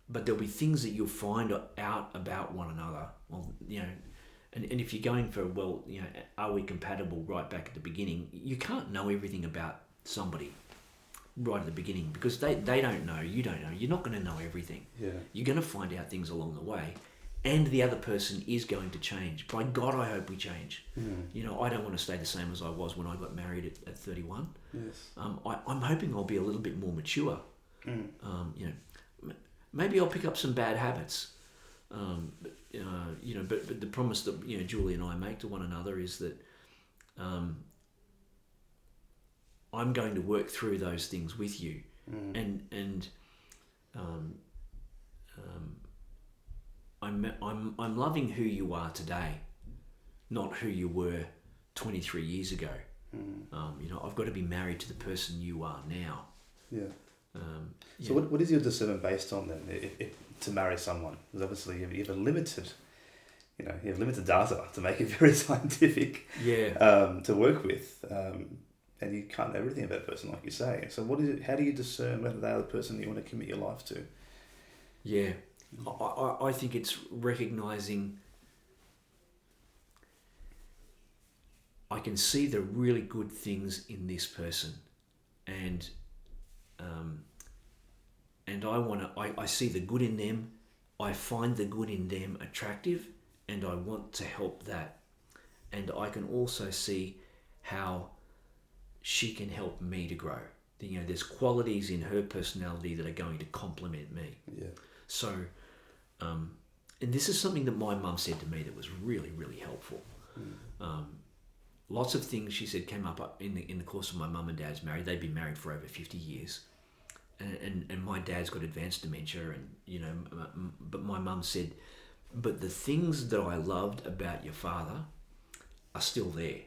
But there'll be things that you'll find out about one another. Well, and if you're going for, are we compatible right back at the beginning? You can't know everything about somebody right at the beginning, because they don't know, you don't know. You're not going to know everything. Yeah. You're going to find out things along the way, and the other person is going to change. By God, I hope we change. I don't want to stay the same as I was when I got married at 31. Yes. I'm hoping I'll be a little bit more mature. Maybe I'll pick up some bad habits. But the promise that Julie and I make to one another is that I'm going to work through those things with you, and I'm loving who you are today, not who you were 23 years ago. I've got to be married to the person you are now. Yeah. So what is your discernment based on then? If to marry someone, because obviously you have a limited, you have limited data to make it very scientific. Yeah. To work with, and you can't know everything about a person, like you say. So what is it? How do you discern whether they're the person you want to commit your life to? Yeah, I think it's recognizing. I can see the really good things in this person, and I see the good in them. I find the good in them attractive, and I want to help that. And I can also see how she can help me to grow. There's qualities in her personality that are going to complement me. Yeah. So, and this is something that my mum said to me that was really, really helpful. Lots of things she said came up in the course of my mum and dad's marriage. They'd been married for over 50 years. And my dad's got advanced dementia, and but my mum said, but the things that I loved about your father are still there.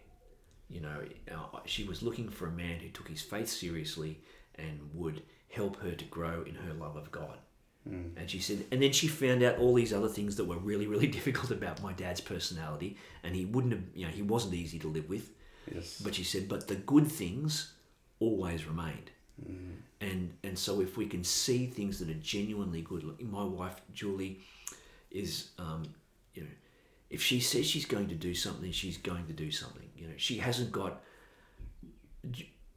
She was looking for a man who took his faith seriously and would help her to grow in her love of God. And she said, and then she found out all these other things that were really, really difficult about my dad's personality, and he wouldn't have, he wasn't easy to live with. Yes. But she said, but the good things always remained. And so if we can see things that are genuinely good, like my wife Julie is, if she says she's going to do something, she's going to do something. She hasn't got.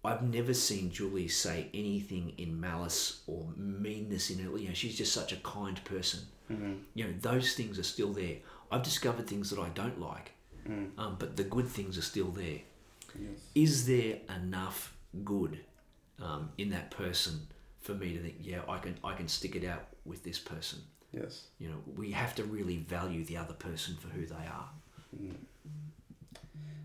I've never seen Julie say anything in malice or meanness in her. She's just such a kind person. Those things are still there. I've discovered things that I don't like, but the good things are still there. Yes. Is there enough good in that person for me to think, I can stick it out with this person? Yes. We have to really value the other person for who they are.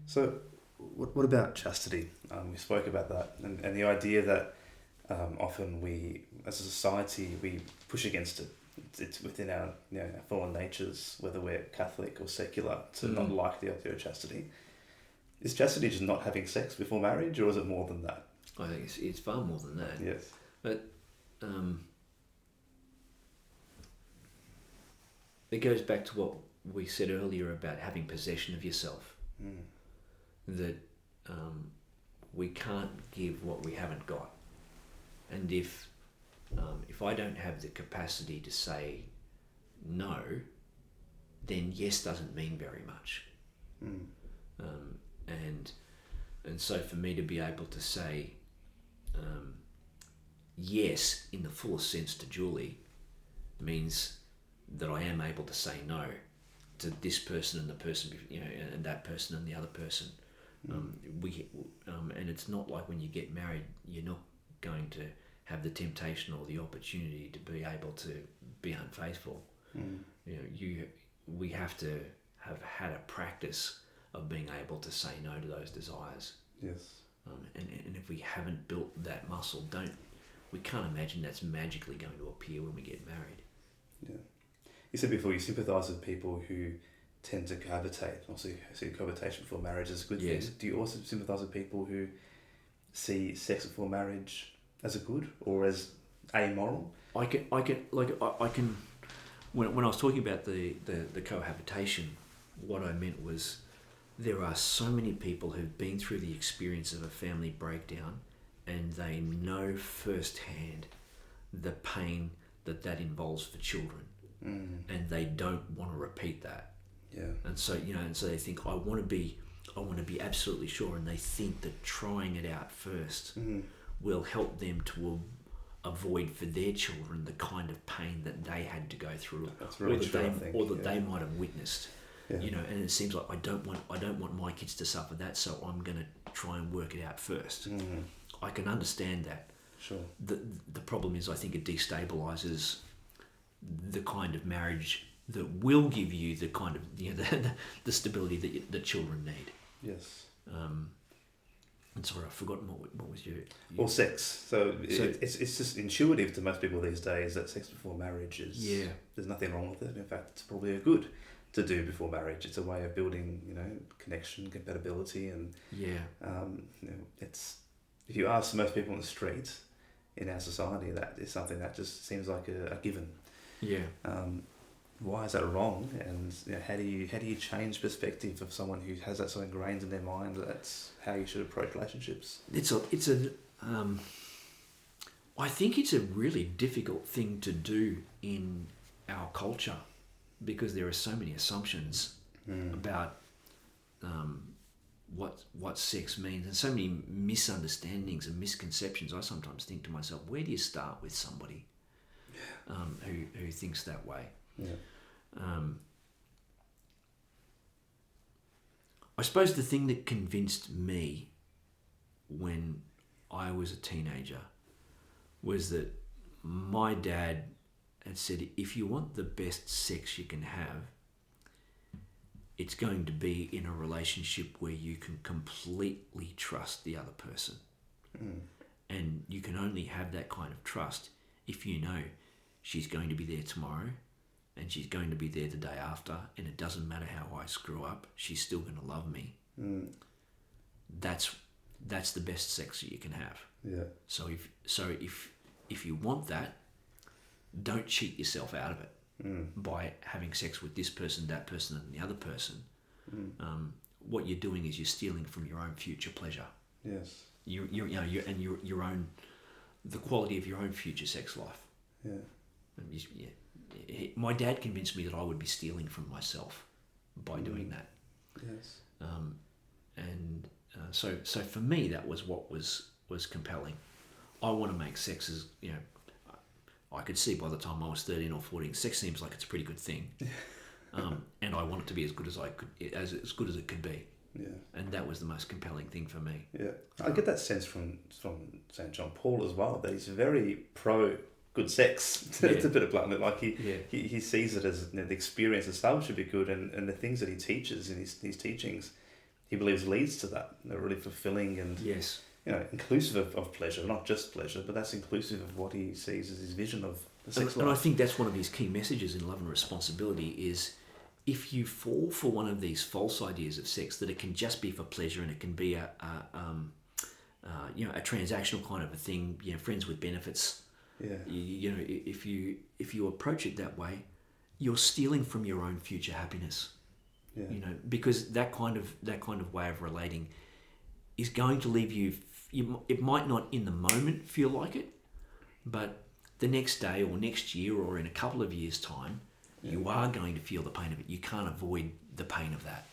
So, what about chastity? We spoke about that, and the idea that often we, as a society, we push against it. It's within our our fallen natures, whether we're Catholic or secular, to not like the idea of chastity. Is chastity just not having sex before marriage, or is it more than that? I think it's far more than that. Yes. But it goes back to what we said earlier about having possession of yourself. That we can't give what we haven't got. And if I don't have the capacity to say no, then yes doesn't mean very much. And so for me to be able to say yes in the fullest sense to Julie means that I am able to say no to this person and the person, and that person and the other person. And it's not like when you get married, you're not going to have the temptation or the opportunity to be able to be unfaithful. We have to have had a practice of being able to say no to those desires. Yes. And if we haven't built that muscle, we can't imagine that's magically going to appear when we get married. Yeah. You said before you sympathise with people who tend to cohabitate, or see cohabitation before marriage as a good thing. Do you also sympathise with people who see sex before marriage as a good or as amoral? I can when I was talking about the cohabitation, what I meant was there are so many people who've been through the experience of a family breakdown and they know firsthand the pain that involves for children, and they don't want to repeat that. Yeah. And so they think I want to be absolutely sure, and they think that trying it out first will help them to avoid for their children the kind of pain that they had to go through, That's really or that they might have witnessed. Yeah. And it seems like I don't want my kids to suffer that, so I'm going to try and work it out first. I can understand that. Sure. The problem is I think it destabilizes the kind of marriage that will give you the kind of the stability that the children need. Yes. And sorry, I've forgotten what was your or sex. So it's just intuitive to most people these days that sex before marriage is there's nothing wrong with it. In fact, it's probably a good to do before marriage. It's a way of building connection, compatibility, and it's, if you ask most people on the street in our society, that is something that just seems like a given. Yeah. Why is that wrong? And how do you change perspective of someone who has that so ingrained in their mind that that's how you should approach relationships? I think it's a really difficult thing to do in our culture because there are so many assumptions about what sex means and so many misunderstandings and misconceptions. I sometimes think to myself, where do you start with somebody who thinks that way? Yeah. I suppose the thing that convinced me when I was a teenager was that my dad had said, if you want the best sex you can have, it's going to be in a relationship where you can completely trust the other person. And you can only have that kind of trust if you know she's going to be there tomorrow and she's going to be there the day after, and it doesn't matter how I screw up, she's still going to love me. That's the best sex that you can have. Yeah. So if you want that, don't cheat yourself out of it by having sex with this person, that person, and the other person. What you're doing is you're stealing from your own future pleasure. Yes. Your own the quality of your own future sex life. Yeah. My dad convinced me that I would be stealing from myself by doing that. Yes. So for me, that was what was compelling. I want to make sex as, I could see by the time I was 13 or 14, sex seems like it's a pretty good thing. And I want it to be as good as good as it could be. Yeah. And that was the most compelling thing for me. Yeah. I get that sense from St. John Paul as well, that he's very pro good sex, to put it bluntly. Like he sees it as, the experience itself should be good, and the things that he teaches in his teachings, he believes leads to that. They're really fulfilling and inclusive of pleasure, not just pleasure, but that's inclusive of what he sees as his vision of the sex life. And I think that's one of his key messages in Love and Responsibility is, if you fall for one of these false ideas of sex, that it can just be for pleasure and it can be a transactional kind of a thing, friends with benefits. Yeah. If you approach it that way, you're stealing from your own future happiness. Yeah. Because that kind of way of relating is going to leave you. It might not in the moment feel like it, but the next day or next year or in a couple of years' time, you are going to feel the pain of it. You can't avoid the pain of that.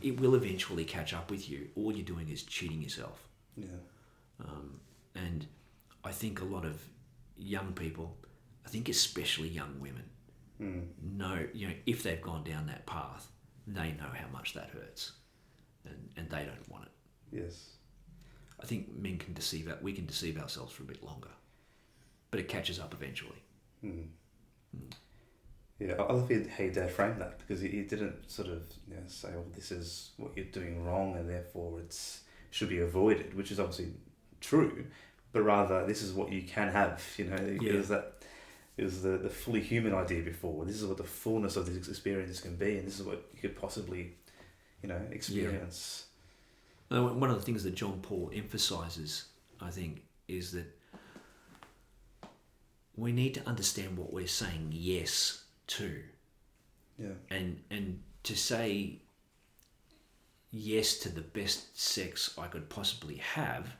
It will eventually catch up with you. All you're doing is cheating yourself. Yeah. And I think a lot of young people, I think especially young women, know, if they've gone down that path, they know how much that hurts, and they don't want it. Yes. I think men can deceive we can deceive ourselves for a bit longer, but it catches up eventually. Yeah, I love how your dad framed that, because he didn't sort of say, "Oh, this is what you're doing wrong, and therefore should be avoided," which is obviously true, but rather this is what you can have. It was the fully human idea before. This is what the fullness of these experiences can be, and this is what you could possibly, experience. Yeah. One of the things that John Paul emphasizes, I think, is that we need to understand what we're saying yes to. Yeah. And to say yes to the best sex I could possibly have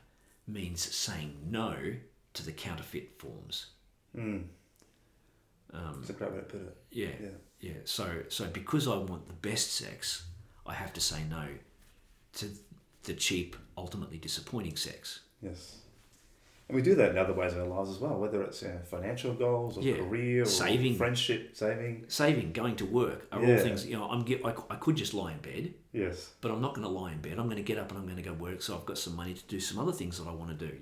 means saying no to the counterfeit forms. That's a great way to put it. Yeah. So because I want the best sex, I have to say no to the cheap, ultimately disappointing sex. Yes. And we do that in other ways in our lives as well, whether it's financial goals or career or saving, friendship, saving, going to work are all things. I could just lie in bed. Yes. But I'm not going to lie in bed. I'm going to get up and I'm going to go work, so I've got some money to do some other things that I want to do.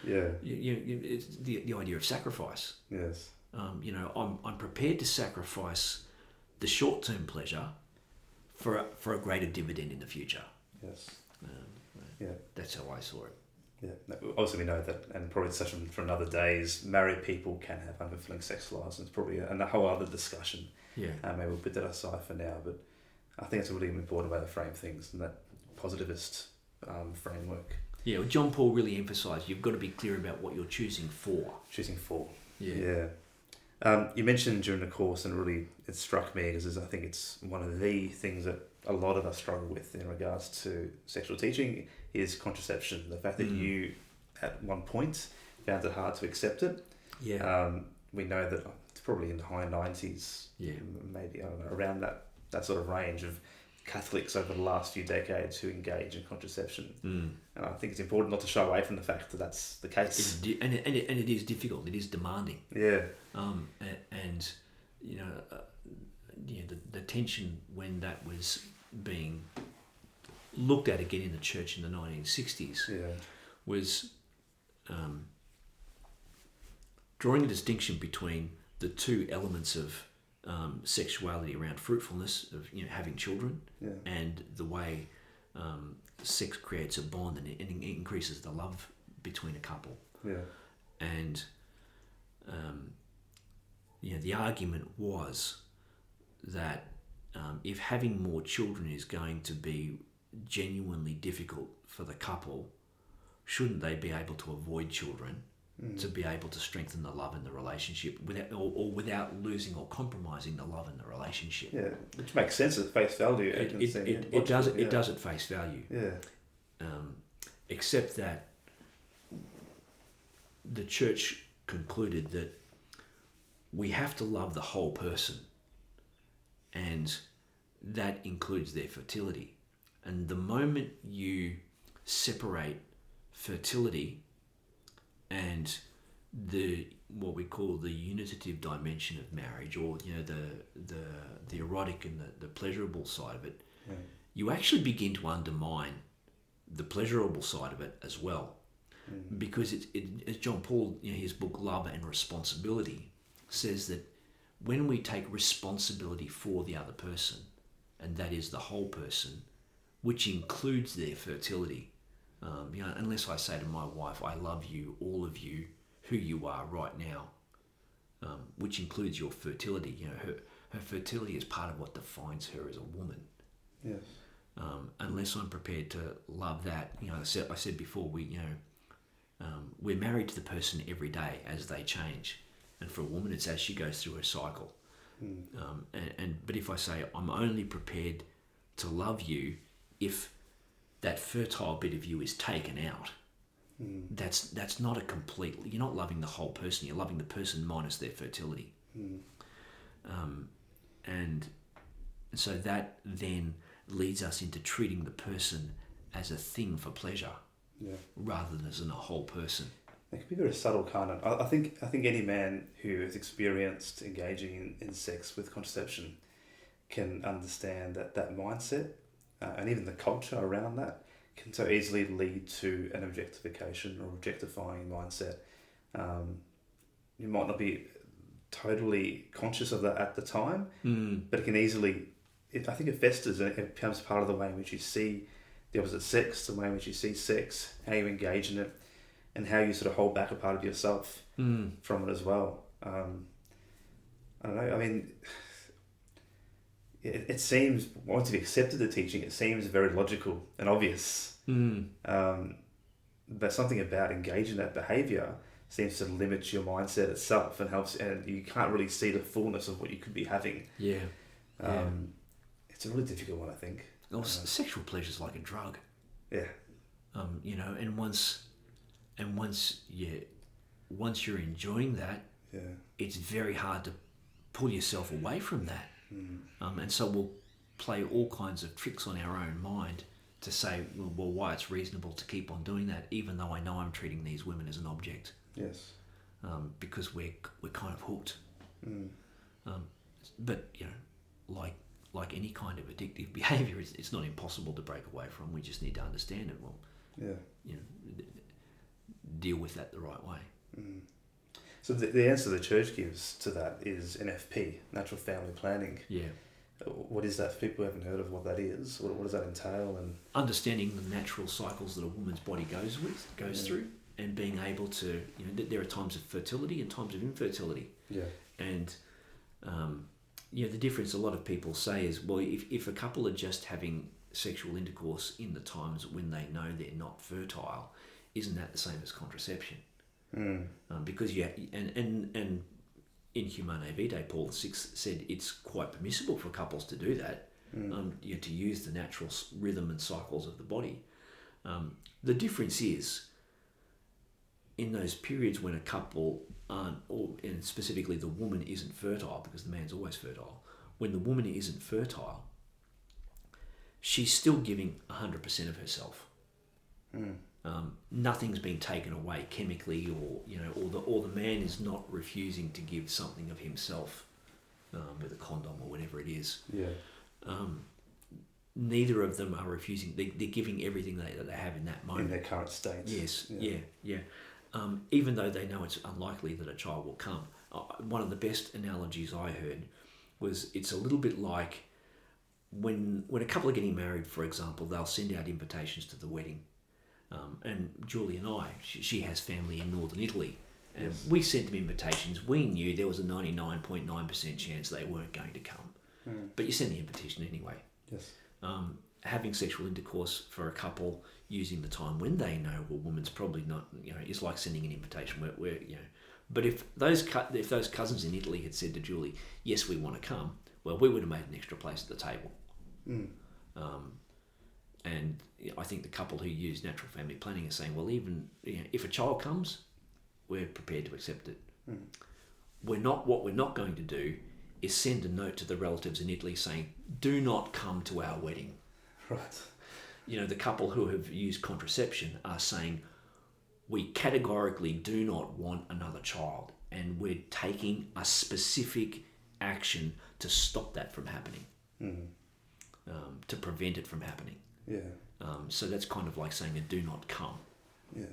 Yeah. It's the idea of sacrifice. Yes. I'm prepared to sacrifice the short-term pleasure for a greater dividend in the future. Yes. That's how I saw it. Yeah. Also, we know that, and probably a session for another day, is married people can have unfulfilling sex lives, and it's probably a whole other discussion. Yeah. Maybe we'll put that aside for now, but I think it's a really important way to frame things, and that positivist framework. Yeah, well, John Paul really emphasised you've got to be clear about what you're choosing for. Yeah. You mentioned during the course, and really it struck me because I think it's one of the things that a lot of us struggle with in regards to sexual teaching is contraception. The fact that you, at one point, found it hard to accept it. Yeah. We know that it's probably in the high 90s, maybe, I don't know, around that sort of range of Catholics over the last few decades who engage in contraception. And I think it's important not to shy away from the fact that that's the case. And it is difficult. It is demanding. Yeah. The tension when that was being looked at again in the church in the 1960s was drawing a distinction between the two elements of sexuality around fruitfulness, of having children, and the way sex creates a bond and it increases the love between a couple. And the argument was that if having more children is going to be genuinely difficult for the couple, shouldn't they be able to avoid children to be able to strengthen the love in the relationship without losing or compromising the love in the relationship? Yeah, which makes sense at face value. It does at face value. Yeah. Except that the church concluded that we have to love the whole person, and that includes their fertility. And the moment you separate fertility and what we call the unitive dimension of marriage, or the erotic and the pleasurable side of it, you actually begin to undermine the pleasurable side of it as well. Because as John Paul, his book Love and Responsibility, says that when we take responsibility for the other person, and that is the whole person, which includes their fertility, unless I say to my wife, I love you, all of you, who you are right now, which includes your fertility. Her fertility is part of what defines her as a woman. Yes. Unless I'm prepared to love that, I said before, we're married to the person every day as they change, and for a woman, it's as she goes through her cycle. But if I say I'm only prepared to love you if that fertile bit of you is taken out, that's not a complete. You're not loving the whole person. You're loving the person minus their fertility. And so that then leads us into treating the person as a thing for pleasure, rather than as a whole person. It can be very subtle, can't it? I think any man who has experienced engaging in sex with contraception can understand that mindset, and even the culture around that can so easily lead to an objectification or objectifying mindset. You might not be totally conscious of that at the time, but it can easily, I think it festers and it becomes part of the way in which you see the opposite sex, the way in which you see sex, how you engage in it, and how you sort of hold back a part of yourself from it as well. I don't know, I mean, it seems, once you've accepted the teaching, it seems very logical and obvious. But something about engaging that behaviour seems to limit your mindset itself and helps, and you can't really see the fullness of what you could be having. It's a really difficult one, I think. Sexual pleasure is like a drug. Yeah. And once you're enjoying that, it's very hard to pull yourself away from that. And so we'll play all kinds of tricks on our own mind to say, well, why it's reasonable to keep on doing that, even though I know I'm treating these women as an object. Yes. Because we're kind of hooked. But like any kind of addictive behaviour, it's not impossible to break away from. We just need to understand it. Well, deal with that the right way. So the answer the church gives to that is NFP, natural family planning. Yeah. What is that? For people who haven't heard of what that is, what does that entail? And understanding the natural cycles that a woman's body goes through, and being able to, there are times of fertility and times of infertility. Yeah. And the difference a lot of people say is, well, if a couple are just having sexual intercourse in the times when they know they're not fertile, isn't that the same as contraception? Because and in Humanae Vitae, Paul VI said it's quite permissible for couples to do that, to use the natural rhythm and cycles of the body. The difference is, in those periods when a couple aren't, and specifically the woman isn't fertile, because the man's always fertile, when the woman isn't fertile, she's still giving 100% of herself. Nothing's been taken away chemically, or the man is not refusing to give something of himself with a condom or whatever it is. Neither of them are refusing. They're giving everything that they have in that moment. In their current state. Yes, yeah. Even though they know it's unlikely that a child will come. One of the best analogies I heard was, it's a little bit like when a couple are getting married, for example, they'll send out invitations to the wedding. And Julie and I, she has family in northern Italy, and we sent them invitations. We knew there was a 99.9% chance they weren't going to come, but you send the invitation anyway. Yes. Having sexual intercourse for a couple using the time when they know a woman's probably not, is like sending an invitation where But if those cousins in Italy had said to Julie, yes, we want to come, well, we would have made an extra place at the table. And I think the couple who use natural family planning are saying, well, even if a child comes, we're prepared to accept it. Mm. What we're not going to do is send a note to the relatives in Italy saying, do not come to our wedding. Right. You know, the couple who have used contraception are saying, we categorically do not want another child, and we're taking a specific action to stop that from happening, to prevent it from happening. Yeah. So that's kind of like saying a do not come. Yeah.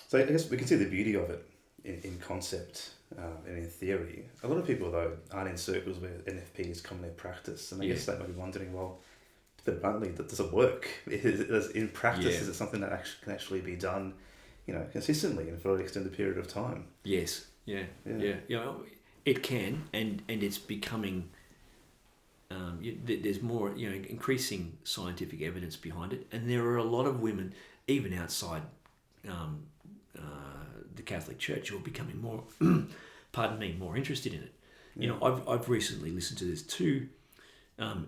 So I guess we can see the beauty of it in concept and in theory. A lot of people, though, aren't in circles where NFP is commonly practiced, and I guess they might be wondering, well, but bluntly, does it work? In practice, is it something that can actually be done, consistently and for an extended period of time? Yes. Yeah. You know, it can, and it's becoming. There's more, increasing scientific evidence behind it, and there are a lot of women, even outside the Catholic Church, who are becoming more, more interested in it. You know, I've recently listened to this two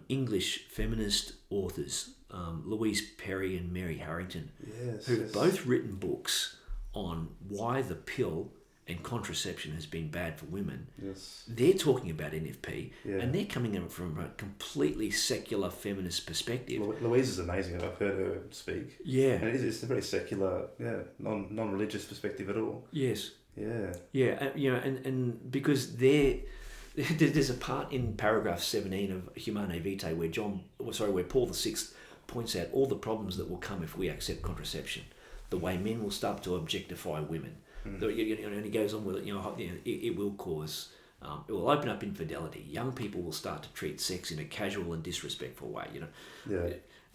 English feminist authors, Louise Perry and Mary Harrington, who've both written books on why the pill and contraception has been bad for women. Yes. They're talking about NFP, and they're coming in from a completely secular feminist perspective. Louise is amazing. I've heard her speak. Yeah. And it's a very secular, non-religious perspective at all. Yes. Yeah. Yeah, and because there's a part in paragraph 17 of Humane Vitae where where Paul VI points out all the problems that will come if we accept contraception, the way men will start to objectify women. And he goes on with it. It will cause, it will open up infidelity. Young people will start to treat sex in a casual and disrespectful way.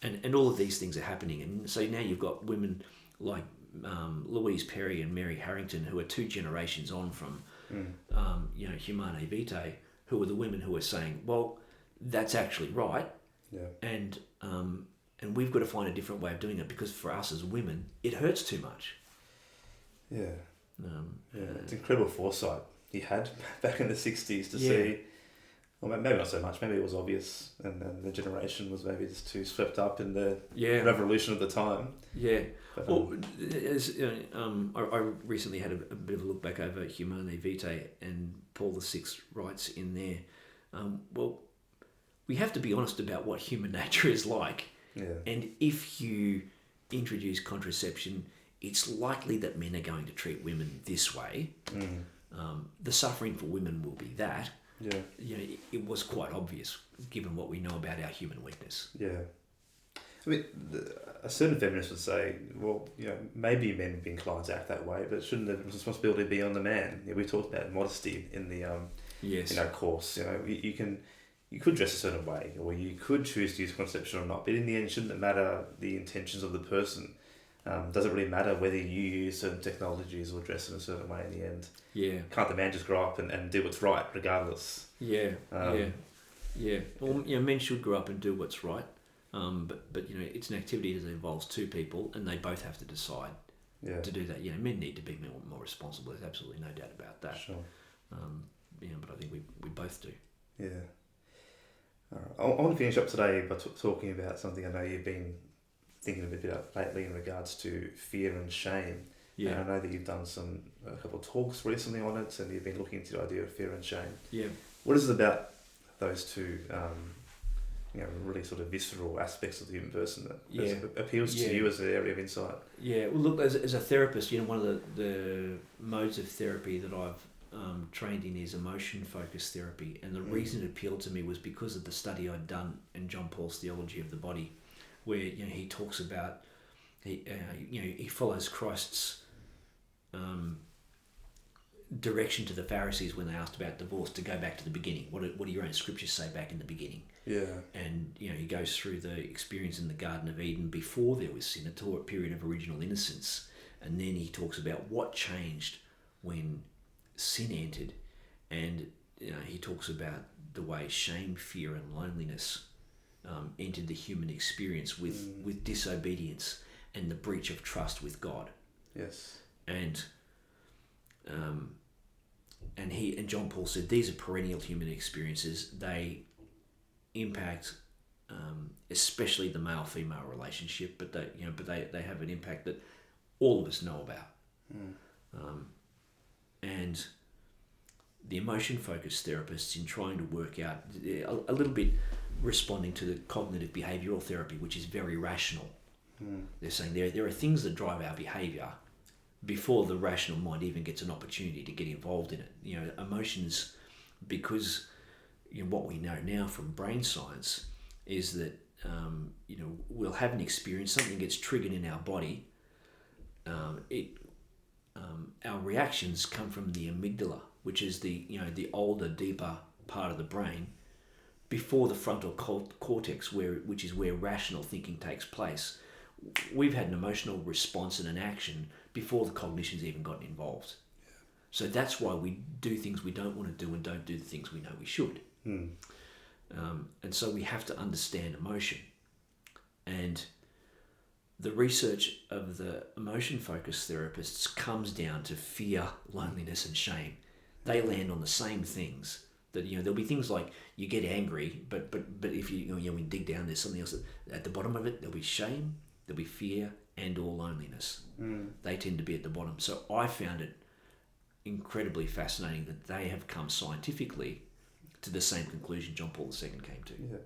And all of these things are happening. And so now you've got women like Louise Perry and Mary Harrington, who are two generations on from, Humane Vitae, who are the women who are saying, well, that's actually right. Yeah. And we've got to find a different way of doing it, because for us as women, it hurts too much. Yeah. It's incredible foresight he had back in the 60s to see, well, maybe not so much, maybe it was obvious, and then the generation was maybe just too swept up in the revolution of the time. Yeah. But, I recently had a bit of a look back over Humane Vitae, and Paul VI writes in there, we have to be honest about what human nature is like. Yeah. And if you introduce contraception, it's likely that men are going to treat women this way. The suffering for women will be that. Yeah. It was quite obvious given what we know about our human weakness. Yeah. I mean, a certain feminist would say, well, maybe men would be inclined to act that way, but shouldn't the responsibility be on the man? We talked about modesty in the course. You could dress a certain way, or you could choose to use contraception or not, but in the end, shouldn't it matter the intentions of the person? Does it really matter whether you use certain technologies or dress in a certain way in the end? Yeah. Can't the man just grow up and do what's right regardless? Yeah. Well, men should grow up and do what's right. But it's an activity that involves two people, and they both have to decide to do that. Men need to be more responsible. There's absolutely no doubt about that. Sure. But I think we both do. Yeah. All right. I want to finish up today by talking about something I know you've been thinking a bit about lately in regards to fear and shame. Yeah. And I know that you've done a couple of talks recently on it, and you've been looking into the idea of fear and shame. Yeah. What is it about those two, really sort of visceral aspects of the human person that appeals to you as an area of insight? Yeah. Well, look, as a therapist, one of the modes of therapy that I've trained in is emotion-focused therapy, and the reason it appealed to me was because of the study I'd done in John Paul's Theology of the Body, where he talks about he follows Christ's direction to the Pharisees when they asked about divorce to go back to the beginning. What do your own scriptures say back in the beginning? Yeah. And he goes through the experience in the Garden of Eden before there was sin, a period of original innocence, and then he talks about what changed when sin entered, and he talks about the way shame, fear, and loneliness entered the human experience with disobedience and the breach of trust with God. Yes. And John Paul said these are perennial human experiences. They impact especially the male-female relationship, but they have an impact that all of us know about. And the emotion-focused therapists, in trying to work out a little bit, responding to the cognitive behavioural therapy, which is very rational. They're saying there are things that drive our behaviour before the rational mind even gets an opportunity to get involved in it. Emotions, because what we know now from brain science is that we'll have an experience, something gets triggered in our body. Our reactions come from the amygdala, which is the older, deeper part of the brain, before the frontal cortex, which is where rational thinking takes place. We've had an emotional response and an action before the cognition's even gotten involved. Yeah. So that's why we do things we don't want to do and don't do the things we know we should. And so we have to understand emotion. And the research of the emotion-focused therapists comes down to fear, loneliness, and shame. They land on the same things. That there'll be things like you get angry, but if we dig down, there's something else at the bottom of it. There'll be shame, there'll be fear, and or loneliness. They tend to be at the bottom. So I found it incredibly fascinating that they have come scientifically to the same conclusion John Paul II came to. Yeah.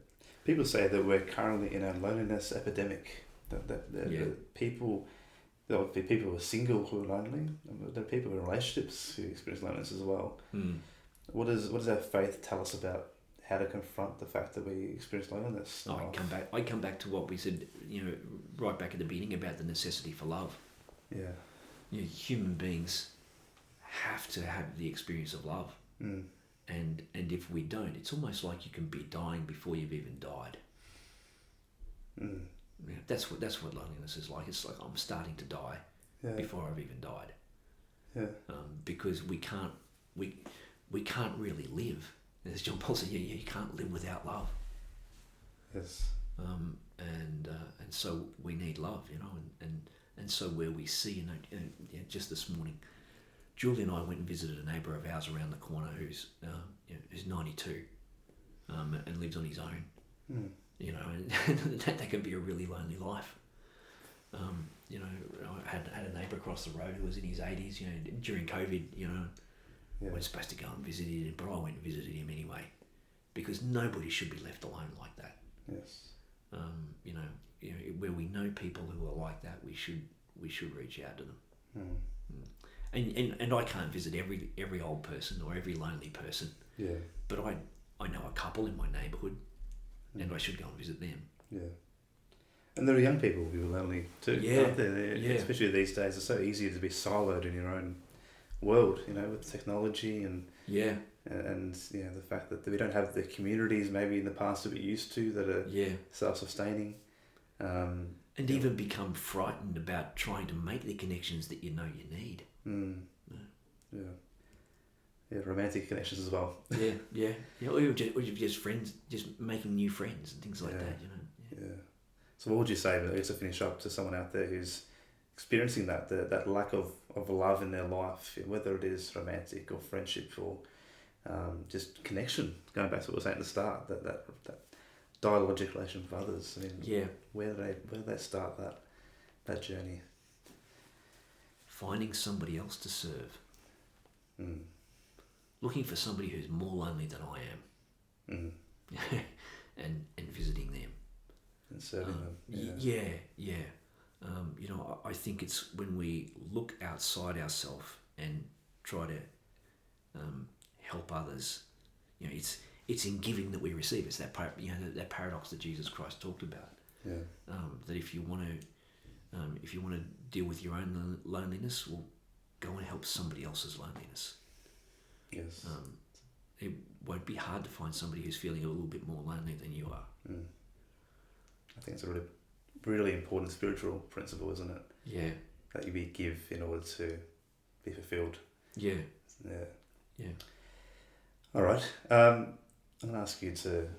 People say that we're currently in a loneliness epidemic. The people who are single who are lonely. There are people in relationships who experience loneliness as well. What does our faith tell us about how to confront the fact that we experience loneliness? I come back to what we said, right back at the beginning about the necessity for love. Yeah. Human beings have to have the experience of love. And if we don't, it's almost like you can be dying before you've even died. Yeah, that's what loneliness is like. It's like I'm starting to die before I've even died. Yeah. Because we can't really live. As John Paul said, you can't live without love. Yes. And so we need love, and so where we see, just this morning, Julie and I went and visited a neighbour of ours around the corner who's 92, and lives on his own. And that can be a really lonely life. I had a neighbour across the road who was in his 80s. During COVID, we weren't supposed to go and visit him, but I went and visited him anyway, because nobody should be left alone like that. Yes. Where we know people who are like that, we should reach out to them. And I can't visit every old person or every lonely person. Yeah. But I know a couple in my neighbourhood, and I should go and visit them. Yeah. And there are young people who are lonely too, aren't there? Yeah. Especially these days, it's so easy to be siloed in your own world, with technology and the fact that we don't have the communities maybe in the past that we used to that are self-sustaining. And even become frightened about trying to make the connections that you need. Yeah, romantic connections as well. Yeah. Or just friends, just making new friends and things like that. Yeah. So what would you say, to finish up, to someone out there who's experiencing that lack of love in their life, whether it is romantic or friendship or just connection, going back to what we were saying at the start, that dialogic relation with others. Where do they start that journey? Finding somebody else to serve. Looking for somebody who's more lonely than I am. and visiting them. And serving them. Yeah. I think it's when we look outside ourselves and try to help others. It's in giving that we receive. It's that that paradox that Jesus Christ talked about. Yeah. That if you want to deal with your own loneliness, well, go and help somebody else's loneliness. Yes. It won't be hard to find somebody who's feeling a little bit more lonely than you are. I think it's a really, really important spiritual principle, isn't it? Yeah. That you give in order to be fulfilled. Yeah. Yeah. All right. I'm going to ask you to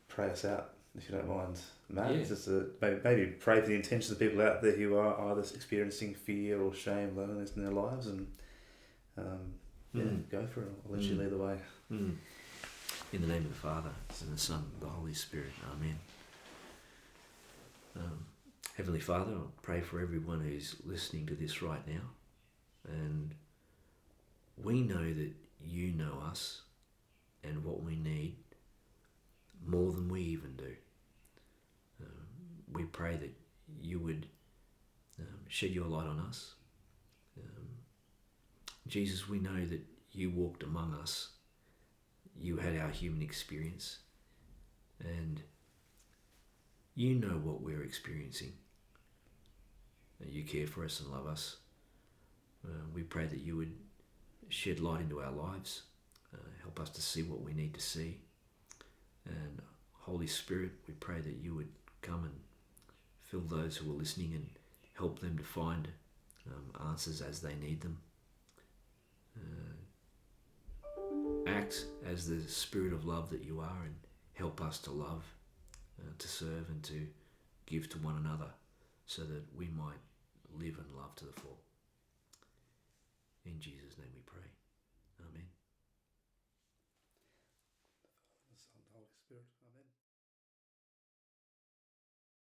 pray us out, if you don't mind, Matt. Yeah. Just maybe pray for the intentions of people out there who are either experiencing fear or shame, loneliness in their lives, and go for it. I'll let you lead the way. In the name of the Father, and the Son, and the Holy Spirit. Amen. Heavenly Father, I pray for everyone who's listening to this right now, and we know that you know us and what we need more than we even do. We pray that you would shed your light on us. Jesus, we know that you walked among us. You had our human experience, and you know what we're experiencing. You care for us and love us. We pray that you would shed light into our lives, help us to see what we need to see. And Holy Spirit, we pray that you would come and fill those who are listening and help them to find answers as they need them. Act as the Spirit of love that you are and help us to love, to serve and to give to one another so that we might live and love to the full. In Jesus' name we pray.